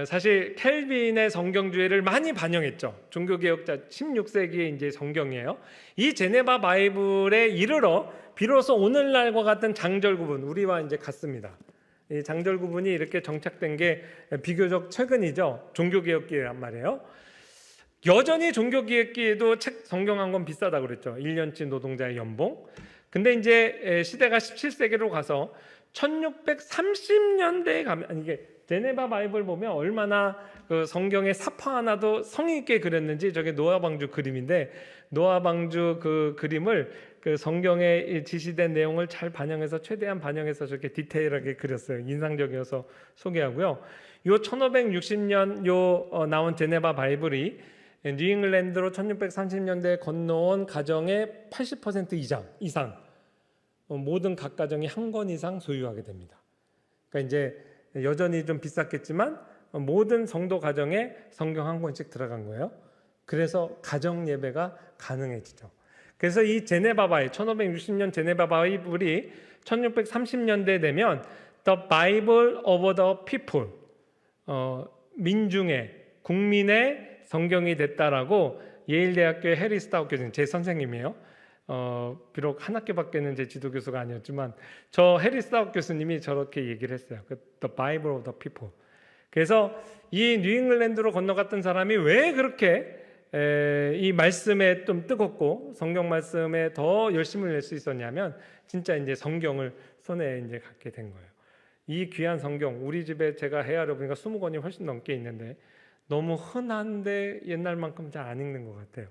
사실 켈빈의 성경주의를 많이 반영했죠. 종교개혁자 16세기의 이제 성경이에요. 이 제네바 바이블에 이르러 비로소 오늘날과 같은 장절 구분, 우리와 이제 같습니다. 이 장절 구분이 이렇게 정착된 게 비교적 최근이죠. 종교개혁기란 말이에요. 여전히 종교개혁기에도 책 성경 한 권 비싸다고 그랬죠. 1년치 노동자의 연봉. 근데 이제 시대가 17세기로 가서 1630년대에 가면, 이게 제네바 바이블 보면 얼마나 그 성경의 사파 하나도 성의 있게 그렸는지. 저게 노아 방주 그림인데, 노아 방주 그 그림을 그 성경에 지시된 내용을 잘 반영해서, 최대한 반영해서 저렇게 디테일하게 그렸어요. 인상적이어서 소개하고요. 요 1560년 나온 제네바 바이블이 뉴잉글랜드로 1630년대에 건너온 가정의 80% 이상 모든 각 가정이 한 권 이상 소유하게 됩니다. 그러니까 이제 여전히 좀 비쌌겠지만 모든 성도 가정에 성경 한 권씩 들어간 거예요. 그래서 가정 예배가 가능해지죠. 그래서 이 제네바 바이블, 1560년 제네바 바이블이 1630년대 되면 The Bible of the People, 민중의, 국민의 성경이 됐다라고 예일대학교의 해리 스타웃 교수님, 제 선생님이에요. 비록 한 학교밖에는 제 지도교수가 아니었지만 저 해리 스타웃 교수님이 저렇게 얘기를 했어요. The Bible of the People. 그래서 이 뉴잉글랜드로 건너갔던 사람이 왜 그렇게 이 말씀에 좀 뜨겁고 성경 말씀에 더 열심을 낼 수 있었냐면, 진짜 이제 성경을 손에 이제 갖게 된 거예요. 이 귀한 성경, 우리 집에 제가 헤아려 보니까 20권이 훨씬 넘게 있는데 너무 흔한데 옛날만큼 잘 안 읽는 것 같아요.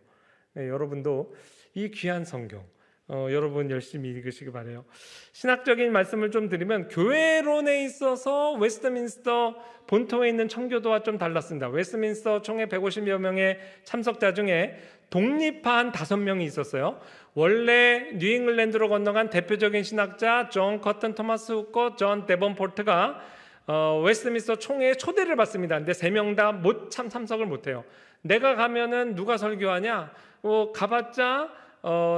네, 여러분도 이 귀한 성경 여러분 열심히 읽으시기 바라요. 신학적인 말씀을 좀 드리면, 교회론에 있어서 웨스트민스터 본토에 있는 청교도와 좀 달랐습니다. 웨스트민스터 총회 150여 명의 참석자 중에 독립한 5명이 있었어요. 원래 뉴잉글랜드로 건너간 대표적인 신학자 존 커튼, 토마스 후커, 존 데번포트가 웨스트민스터 총회에 초대를 받습니다. 근데 3명 다 참석을 못해요. 내가 가면은 누가 설교하냐? 가봤자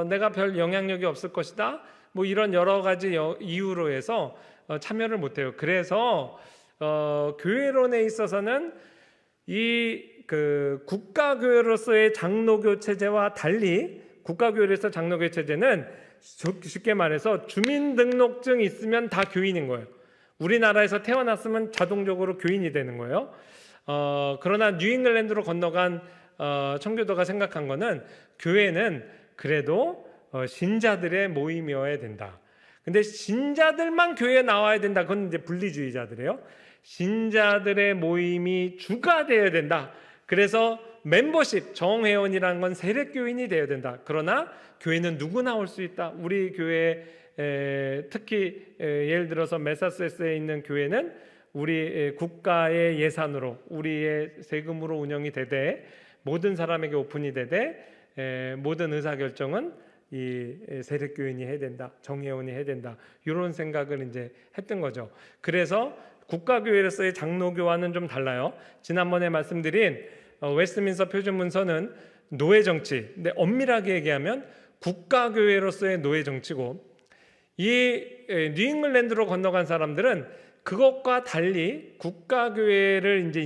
내가 별 영향력이 없을 것이다. 뭐 이런 여러 가지 이유로 해서 참여를 못해요. 그래서 교회론에 있어서는 그 국가교회로서의 장로교 체제와 달리, 국가교회로서 장로교 체제는 쉽게 말해서 주민등록증 있으면 다 교인인 거예요. 우리나라에서 태어났으면 자동적으로 교인이 되는 거예요. 그러나 뉴잉글랜드로 건너간 청교도가 생각한 거는, 교회는 그래도 신자들의 모임이어야 된다. 근데 신자들만 교회에 나와야 된다. 그건 이제 분리주의자들이에요. 신자들의 모임이 주가 되어야 된다. 그래서 멤버십, 정회원이라는 건 세력교인이 되어야 된다. 그러나 교회는 누구나 올 수 있다. 우리 교회 특히 예를 들어서 매사추세츠에 있는 교회는 우리 국가의 예산으로, 우리의 세금으로 운영이 되되, 모든 사람에게 오픈이 되되, 모든 의사결정은 이 세력교인이 해야 된다, 정회원이 해야 된다, 이런 생각을 이제 했던 거죠. 그래서 국가교회로서의 장로교와는 좀 달라요. 지난번에 말씀드린 웨스트민스터 표준문서는 노예정치, 근데 엄밀하게 얘기하면 국가교회로서의 노예정치고, 이 뉴잉글랜드로 건너간 사람들은 그것과 달리 국가교회를 이제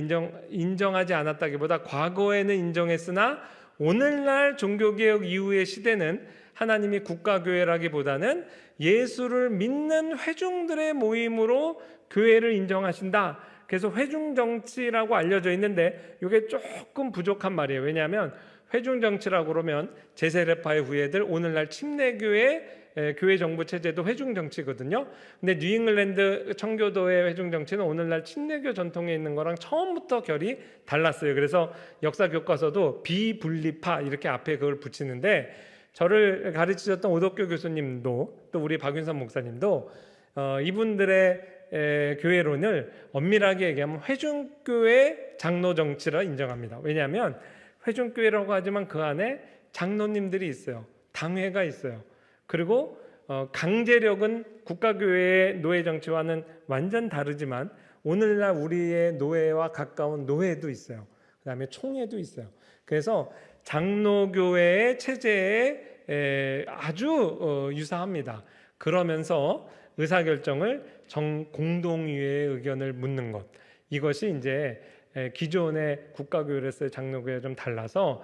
인정하지 않았다기보다 과거에는 인정했으나 오늘날 종교개혁 이후의 시대는 하나님이 국가교회라기보다는 예수를 믿는 회중들의 모임으로 교회를 인정하신다. 그래서 회중정치라고 알려져 있는데 이게 조금 부족한 말이에요. 왜냐하면 회중정치라고 그러면 제세례파의 후예들, 오늘날 침례교회 교회 정부 체제도 회중정치거든요. 근데 뉴잉글랜드 청교도의 회중정치는 오늘날 침례교 전통에 있는 거랑 처음부터 결이 달랐어요. 그래서 역사 교과서도 비분리파 이렇게 앞에 그걸 붙이는데, 저를 가르치셨던 오덕교 교수님도 또 우리 박윤선 목사님도 이분들의 교회론을 엄밀하게 얘기하면 회중교회 장로정치라 인정합니다. 왜냐하면 회중교회라고 하지만 그 안에 장로님들이 있어요. 당회가 있어요. 그리고 강제력은 국가교회의 노예정치와는 완전 다르지만 오늘날 우리의 노예와 가까운 노예도 있어요. 그 다음에 총회도 있어요. 그래서 장로교회의 체제에 아주 유사합니다. 그러면서 의사결정을 공동위의 의견을 묻는 것, 이것이 이제 기존의 국가교회로서의 장로교회와 좀 달라서,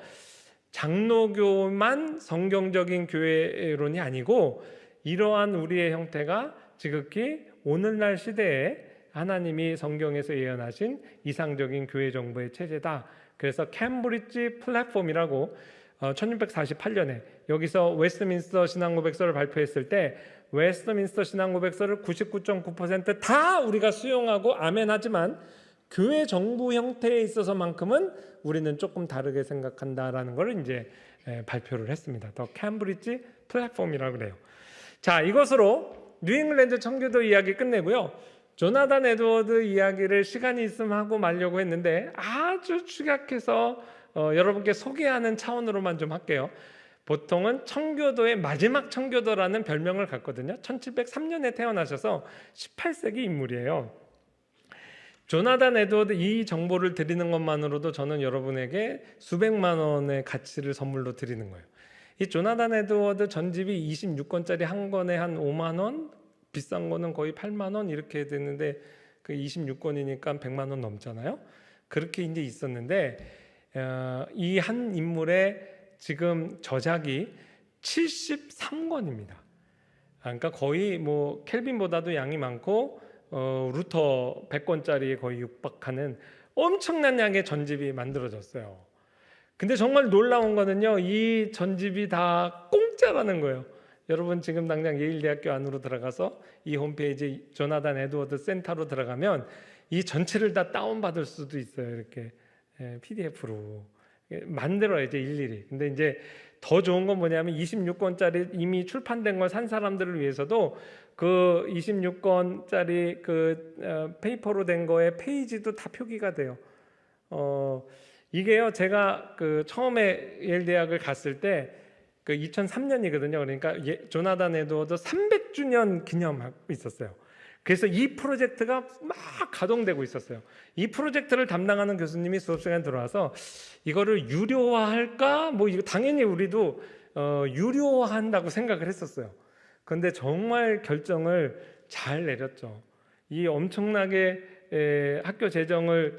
장로교만 성경적인 교회론이 아니고 이러한 우리의 형태가 지극히 오늘날 시대에 하나님이 성경에서 예언하신 이상적인 교회 정부의 체제다. 그래서 캠브리지 플랫폼이라고 1648년에 여기서 웨스트민스터 신앙고백서를 발표했을 때 웨스트민스터 신앙고백서를 99.9%다 우리가 수용하고 아멘하지만 교회 정부 형태에 있어서만큼은 우리는 조금 다르게 생각한다라는 걸 이제 발표를 했습니다. 더 캠브리지 플랫폼이라고 그래요. 자, 이것으로 뉴잉글랜드 청교도 이야기 끝내고요. 조나단 에드워드 이야기를 시간이 있으면 하고 말려고 했는데 아주 축약해서 여러분께 소개하는 차원으로만 좀 할게요. 보통은 청교도의 마지막 청교도라는 별명을 갖거든요. 1703년에 태어나셔서 18세기 인물이에요. 조나단 에드워드 이 정보를 드리는 것만으로도 저는 여러분에게 수백만 원의 가치를 선물로 드리는 거예요. 이 조나단 에드워드 전집이 26권짜리 한 권에 한 5만 원, 비싼 거는 거의 8만 원 이렇게 되는데 그 26권이니까 100만 원 넘잖아요. 그렇게 이제 있었는데 이 한 인물의 지금 저작이 73권입니다. 그러니까 거의 뭐 켈빈보다도 양이 많고 루터 100권짜리에 거의 육박하는 엄청난 양의 전집이 만들어졌어요. 근데 정말 놀라운 거는요, 이 전집이 다 공짜라는 거예요. 여러분 지금 당장 예일대학교 안으로 들어가서 이 홈페이지 조나단 에드워드 센터로 들어가면 이 전체를 다 다운받을 수도 있어요. 이렇게 PDF로 만들어야죠, 일일이. 근데 이제 더 좋은 건 뭐냐면 26권짜리 이미 출판된 걸 산 사람들을 위해서도 그 26권짜리 그 페이퍼로 된 거에 페이지도 다 표기가 돼요. 이게요, 제가 그 처음에 예일 대학을 갔을 때 그 2003년이거든요. 그러니까 조나단 에드워드 300주년 기념하고 있었어요. 그래서 이 프로젝트가 막 가동되고 있었어요. 이 프로젝트를 담당하는 교수님이 수업 시간에 들어와서 이거를 유료화할까? 뭐 이거 당연히 우리도 유료화한다고 생각을 했었어요. 그런데 정말 결정을 잘 내렸죠. 이 엄청나게 학교 재정에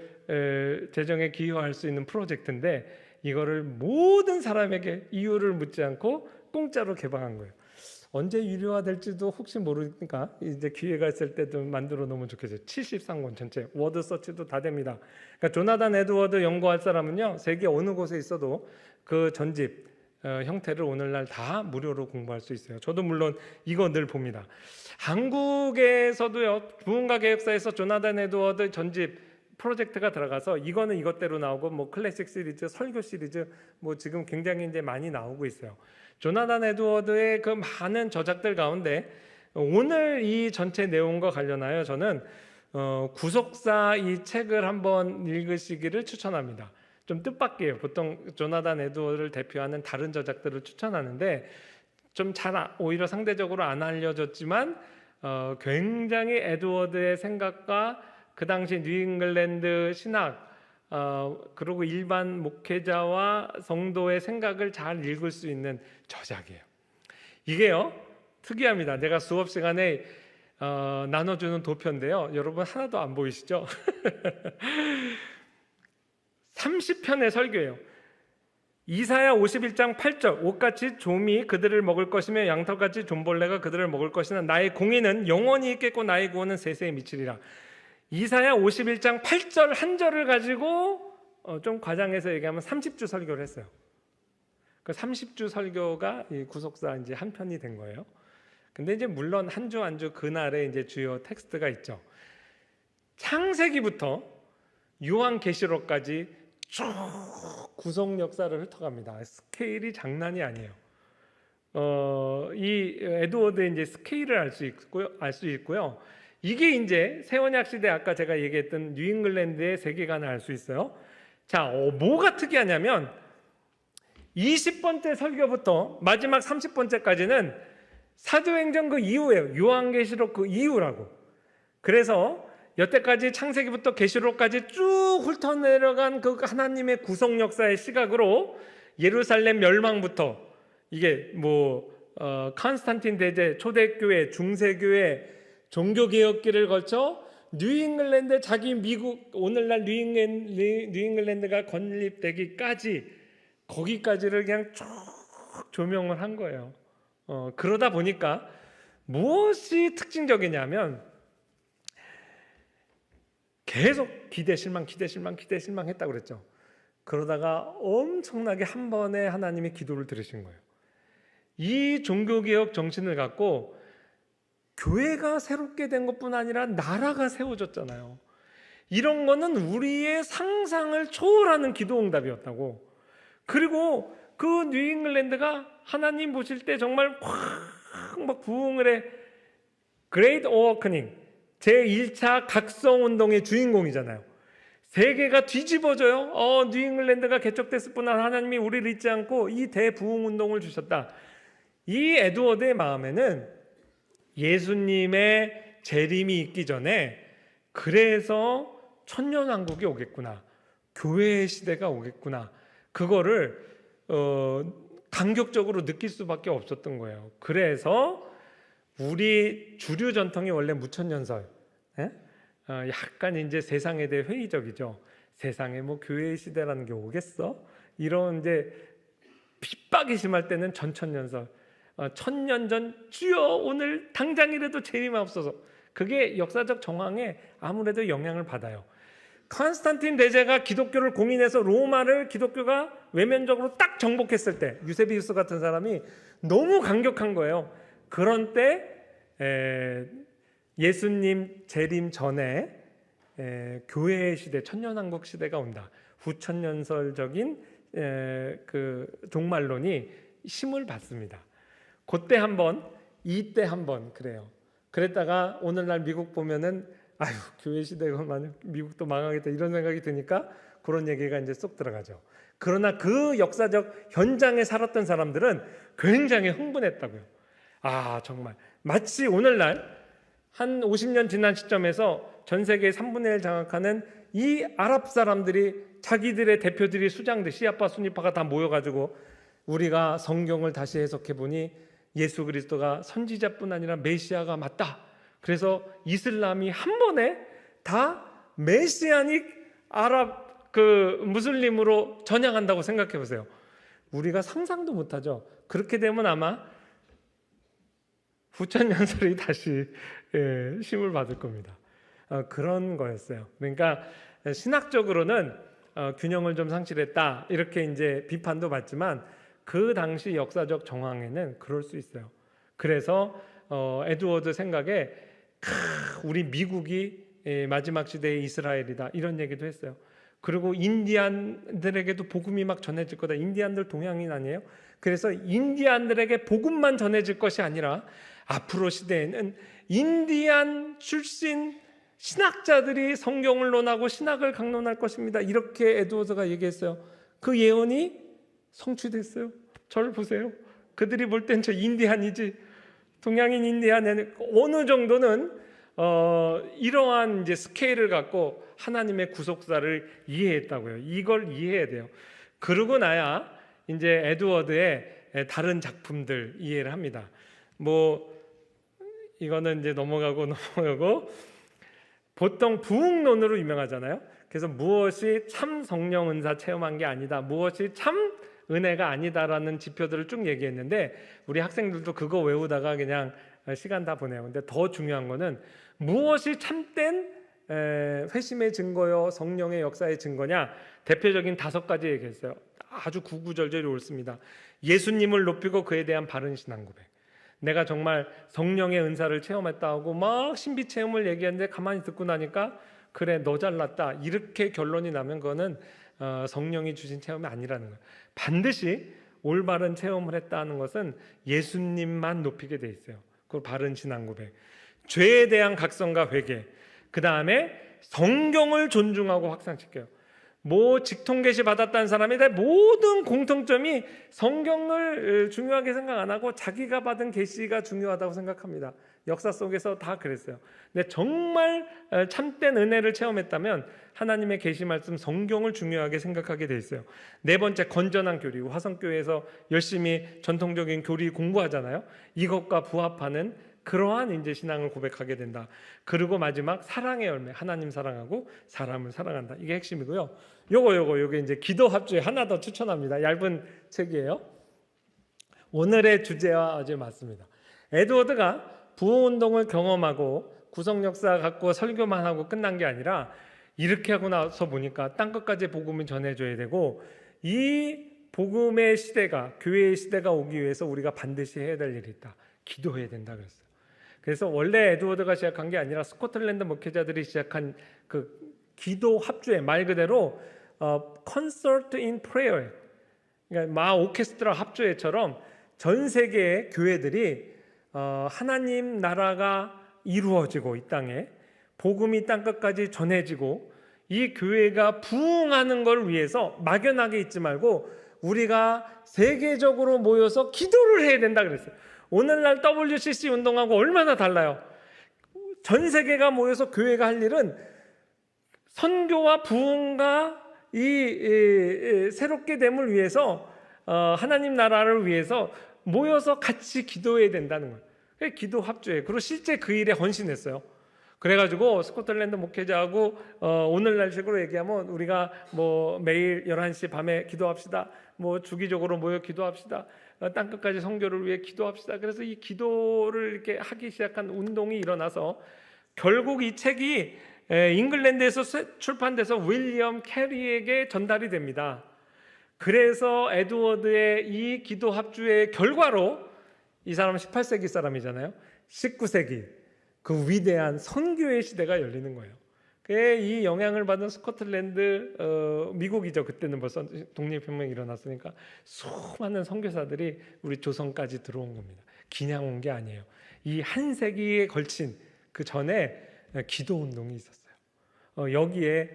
기여할 수 있는 프로젝트인데 이거를 모든 사람에게 이유를 묻지 않고 공짜로 개방한 거예요. 언제 유료화될지도 혹시 모르니까 이제 기회가 있을 때도 만들어 놓으면 좋겠어요. 73권 전체 워드 서치도 다 됩니다. 그러니까 조나단 에드워드 연구할 사람은요, 세계 어느 곳에 있어도 그 전집 형태를 오늘날 다 무료로 공부할 수 있어요. 저도 물론 이거 늘 봅니다. 한국에서도요, 부흥가 개혁사에서 조나단 에드워드 전집 프로젝트가 들어가서 이거는 이것대로 나오고 뭐 클래식 시리즈, 설교 시리즈 뭐 지금 굉장히 이제 많이 나오고 있어요. 조나단 에드워드의 그 많은 저작들 가운데 오늘 이 전체 내용과 관련하여 저는 구속사 이 책을 한번 읽으시기를 추천합니다. 좀 뜻밖이에요. 보통 조나단 에드워드를 대표하는 다른 저작들을 추천하는데 좀 잘 오히려 상대적으로 안 알려졌지만 굉장히 에드워드의 생각과 그 당시 뉴잉글랜드 신학 그리고 일반 목회자와 성도의 생각을 잘 읽을 수 있는 저작이에요. 이게요, 특이합니다. 내가 수업 시간에 나눠주는 도표인데요. 여러분 하나도 안 보이시죠? 30편의 설교예요. 이사야 51장 8절 옷같이 좀이 그들을 먹을 것이며 양털같이 좀벌레가 그들을 먹을 것이나 나의 공의는 영원히 있겠고 나의 구원은 세세에 미치리라. 이사야 51장 8절 한 절을 가지고 좀 과장해서 얘기하면 30주 설교를 했어요. 그 30주 설교가 이 구속사 이제 한 편이 된 거예요. 근데 이제 물론 한 주 한 주 그날에 이제 주요 텍스트가 있죠. 창세기부터 요한계시록까지 쭉 구속 역사를 훑어갑니다. 스케일이 장난이 아니에요. 이 에드워드의 이제 스케일을 알 수 있고요. 이게 이제 새언약 시대 아까 제가 얘기했던 뉴잉글랜드의 세계관을 알 수 있어요. 자, 뭐가 특이하냐면 20번째 설교부터 마지막 30번째까지는 사도행전 그 이후예요. 요한계시록 그 이후라고. 그래서 여태까지 창세기부터 계시록까지 쭉 훑어내려간 그 하나님의 구속 역사의 시각으로 예루살렘 멸망부터 이게 뭐 컨스탄틴 대제, 초대교회, 중세교회, 종교개혁기를 거쳐 뉴잉글랜드 자기 미국 오늘날 뉴잉글랜드가 건립되기까지 거기까지를 그냥 쭉 조명을 한 거예요. 그러다 보니까 무엇이 특징적이냐면 계속 기대 실망 했다고 그랬죠. 그러다가 엄청나게 한 번에 하나님이 기도를 들으신 거예요. 이 종교개혁 정신을 갖고 교회가 새롭게 된 것뿐 아니라 나라가 세워졌잖아요. 이런 거는 우리의 상상을 초월하는 기도 응답이었다고. 그리고 그 뉴잉글랜드가 하나님 보실 때 정말 막 부흥을 해. 그레이트 어워크닝, 제1차 각성운동의 주인공이잖아요. 세계가 뒤집어져요. 뉴잉글랜드가 개척됐을 뿐 아니라 하나님이 우리를 잊지 않고 이 대부흥운동을 주셨다. 이 에드워드의 마음에는 예수님의 재림이 있기 전에 그래서 천년왕국이 오겠구나, 교회의 시대가 오겠구나, 그거를 간격적으로 느낄 수밖에 없었던 거예요. 그래서 우리 주류 전통이 원래 무천년설, 약간 이제 세상에 대해 회의적이죠. 세상에 뭐 교회의 시대라는 게 오겠어? 이런 이제 핍박이 심할 때는 전천년설, 천년 전 주여 오늘 당장이라도 재림하옵소서. 그게 역사적 정황에 아무래도 영향을 받아요. 컨스탄틴 대제가 기독교를 공인해서 로마를 기독교가 외면적으로 딱 정복했을 때 유세비우스 같은 사람이 너무 강력한 거예요. 그런 때 예수님 재림 전에 교회의 시대, 천년왕국 시대가 온다. 후천년설적인 그 종말론이 힘을 받습니다. 그때 한번, 이때 한번 그래요. 그랬다가 오늘날 미국 보면은 아유 교회 시대가 만약 미국도 망하겠다 이런 생각이 드니까 그런 얘기가 이제 쏙 들어가죠. 그러나 그 역사적 현장에 살았던 사람들은 굉장히 흥분했다고요. 아 정말 마치 오늘날 한 50년 지난 시점에서 전 세계 3분의 1 장악하는 이 아랍 사람들이 자기들의 대표들이 수장들 시아파 순위파가 다 모여가지고 우리가 성경을 다시 해석해 보니 예수 그리스도가 선지자뿐 아니라 메시아가 맞다. 그래서 이슬람이 한 번에 다 메시아닉 아랍 그 무슬림으로 전향한다고 생각해 보세요. 우리가 상상도 못하죠. 그렇게 되면 아마 후천년설이 다시 힘을 받을 겁니다. 그런 거였어요. 그러니까 신학적으로는 균형을 좀 상실했다 이렇게 이제 비판도 받지만 그 당시 역사적 정황에는 그럴 수 있어요. 그래서 에드워드 생각에 우리 미국이 마지막 시대의 이스라엘이다 이런 얘기도 했어요. 그리고 인디안들에게도 복음이 막 전해질 거다. 인디안들 동양인 아니에요? 그래서 인디안들에게 복음만 전해질 것이 아니라 앞으로 시대에는 인디안 출신 신학자들이 성경을 논하고 신학을 강론할 것입니다. 이렇게 에드워드가 얘기했어요. 그 예언이 성취됐어요. 저를 보세요. 그들이 볼 땐 저 인디안이지 동양인 인디안 어느 정도는 이러한 이제 스케일을 갖고 하나님의 구속사를 이해했다고요. 이걸 이해해야 돼요. 그러고 나야 이제 에드워드의 다른 작품들 이해를 합니다. 뭐 이거는 이제 넘어가고 보통 부흥론으로 유명하잖아요. 그래서 무엇이 참 성령 은사 체험한 게 아니다, 무엇이 참 은혜가 아니다라는 지표들을 쭉 얘기했는데 우리 학생들도 그거 외우다가 그냥 시간 다 보내요. 근데 더 중요한 거는 무엇이 참된 회심의 증거요 성령의 역사의 증거냐. 대표적인 5가지 얘기했어요. 아주 구구절절히 옳습니다. 예수님을 높이고 그에 대한 바른 신앙 고백. 내가 정말 성령의 은사를 체험했다 하고 막 신비 체험을 얘기했는데 가만히 듣고 나니까 그래 너 잘났다 이렇게 결론이 나면 그거는 성령이 주신 체험이 아니라는 거예요. 반드시 올바른 체험을 했다는 것은 예수님만 높이게 돼 있어요. 그 바른 신앙 고백, 죄에 대한 각성과 회개, 그 다음에 성경을 존중하고 확산시켜요. 뭐 직통 계시 받았다는 사람이 다 모든 공통점이 성경을 중요하게 생각 안 하고 자기가 받은 계시가 중요하다고 생각합니다. 역사 속에서 다 그랬어요. 근데 정말 참된 은혜를 체험했다면 하나님의 계시 말씀 성경을 중요하게 생각하게 돼 있어요. 4번째, 건전한 교리. 화성교회에서 열심히 전통적인 교리 공부하잖아요. 이것과 부합하는 그러한 이제 신앙을 고백하게 된다. 그리고 마지막 사랑의 열매, 하나님 사랑하고 사람을 사랑한다. 이게 핵심이고요. 요게 이제 기도 합주에 하나 더 추천합니다. 얇은 책이에요. 오늘의 주제와 아주 맞습니다. 에드워드가 부흥운동을 경험하고 구속 역사 갖고 설교만 하고 끝난 게 아니라 이렇게 하고 나서 보니까 땅끝까지 복음을 전해줘야 되고 이 복음의 시대가 교회의 시대가 오기 위해서 우리가 반드시 해야 될 일이 있다. 기도해야 된다 그랬어요. 그래서 원래 에드워드가 시작한 게 아니라 스코틀랜드 목회자들이 시작한 그 기도 합주회, 말 그대로 concert in prayer, 그러니까 마 오케스트라 합주회처럼 전 세계의 교회들이 하나님 나라가 이루어지고 이 땅에 복음이 땅끝까지 전해지고 이 교회가 부흥하는 걸 위해서 막연하게 있지 말고 우리가 세계적으로 모여서 기도를 해야 된다 그랬어요. 오늘날 WCC 운동하고 얼마나 달라요. 전 세계가 모여서 교회가 할 일은 선교와 부흥과 이 새롭게 됨을 위해서 하나님 나라를 위해서 모여서 같이 기도해야 된다는 거예요. 기도 합주회. 그리고 실제 그 일에 헌신했어요. 그래가지고 스코틀랜드 목회자하고 오늘날식으로 얘기하면 우리가 뭐 매일 11시 밤에 기도합시다. 뭐 주기적으로 모여 기도합시다. 땅끝까지 선교를 위해 기도합시다. 그래서 이 기도를 이렇게 하기 시작한 운동이 일어나서 결국 이 책이 잉글랜드에서 출판돼서 윌리엄 캐리에게 전달이 됩니다. 그래서 에드워드의 이 기도 합주의 결과로 이 사람은 18세기 사람이잖아요. 19세기 그 위대한 선교의 시대가 열리는 거예요. 이 영향을 받은 스코틀랜드, 미국이죠. 그때는 벌써 독립혁명이 일어났으니까 수많은 선교사들이 우리 조선까지 들어온 겁니다. 그냥 온 게 아니에요. 이 한 세기에 걸친 그 전에 기도운동이 있었어요. 여기에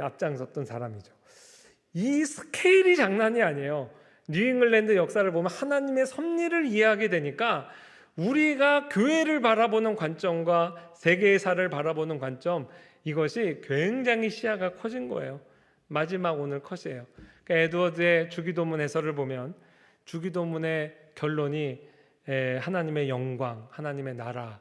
앞장섰던 사람이죠. 이 스케일이 장난이 아니에요. 뉴잉글랜드 역사를 보면 하나님의 섭리를 이해하게 되니까 우리가 교회를 바라보는 관점과 세계사를 바라보는 관점, 이것이 굉장히 시야가 커진 거예요. 마지막 오늘 컷이에요. 그러니까 에드워드의 주기도문 해설을 보면 주기도문의 결론이 하나님의 영광, 하나님의 나라.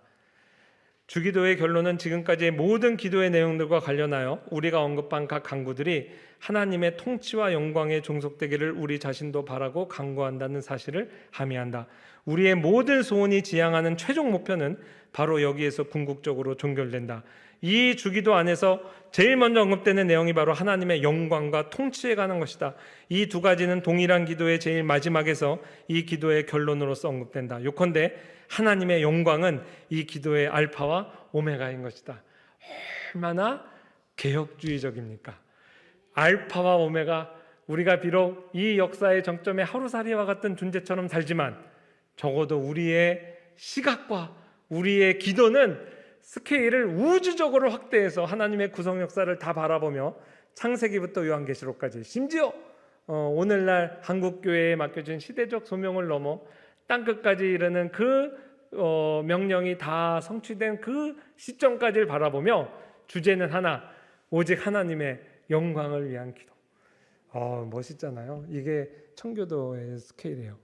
주기도의 결론은 지금까지의 모든 기도의 내용들과 관련하여 우리가 언급한 각 강구들이 하나님의 통치와 영광에 종속되기를 우리 자신도 바라고 간구한다는 사실을 함의한다. 우리의 모든 소원이 지향하는 최종 목표는 바로 여기에서 궁극적으로 종결된다. 이 주기도 안에서 제일 먼저 언급되는 내용이 바로 하나님의 영광과 통치에 관한 것이다. 이 두 가지는 동일한 기도의 제일 마지막에서 이 기도의 결론으로서 언급된다. 요컨대 하나님의 영광은 이 기도의 알파와 오메가인 것이다. 얼마나 개혁주의적입니까? 알파와 오메가, 우리가 비록 이 역사의 정점에 하루살이와 같은 존재처럼 살지만 적어도 우리의 시각과 우리의 기도는 스케일을 우주적으로 확대해서 하나님의 구성 역사를 다 바라보며 창세기부터 요한계시록까지, 심지어 오늘날 한국교회에 맡겨진 시대적 소명을 넘어 땅끝까지 이르는 그 명령이 다 성취된 그 시점까지를 바라보며 주제는 하나, 오직 하나님의 영광을 위한 기도. 멋있잖아요. 이게 청교도의 스케일이에요.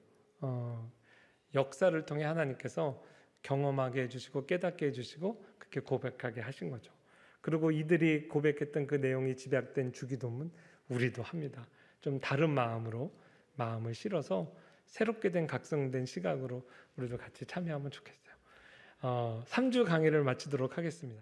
역사를 통해 하나님께서 경험하게 해주시고 깨닫게 해주시고 그렇게 고백하게 하신 거죠. 그리고 이들이 고백했던 그 내용이 집약된 주기도문 우리도 합니다. 좀 다른 마음으로 마음을 실어서 새롭게 된 각성된 시각으로 우리도 같이 참여하면 좋겠어요. 3주 강의를 마치도록 하겠습니다.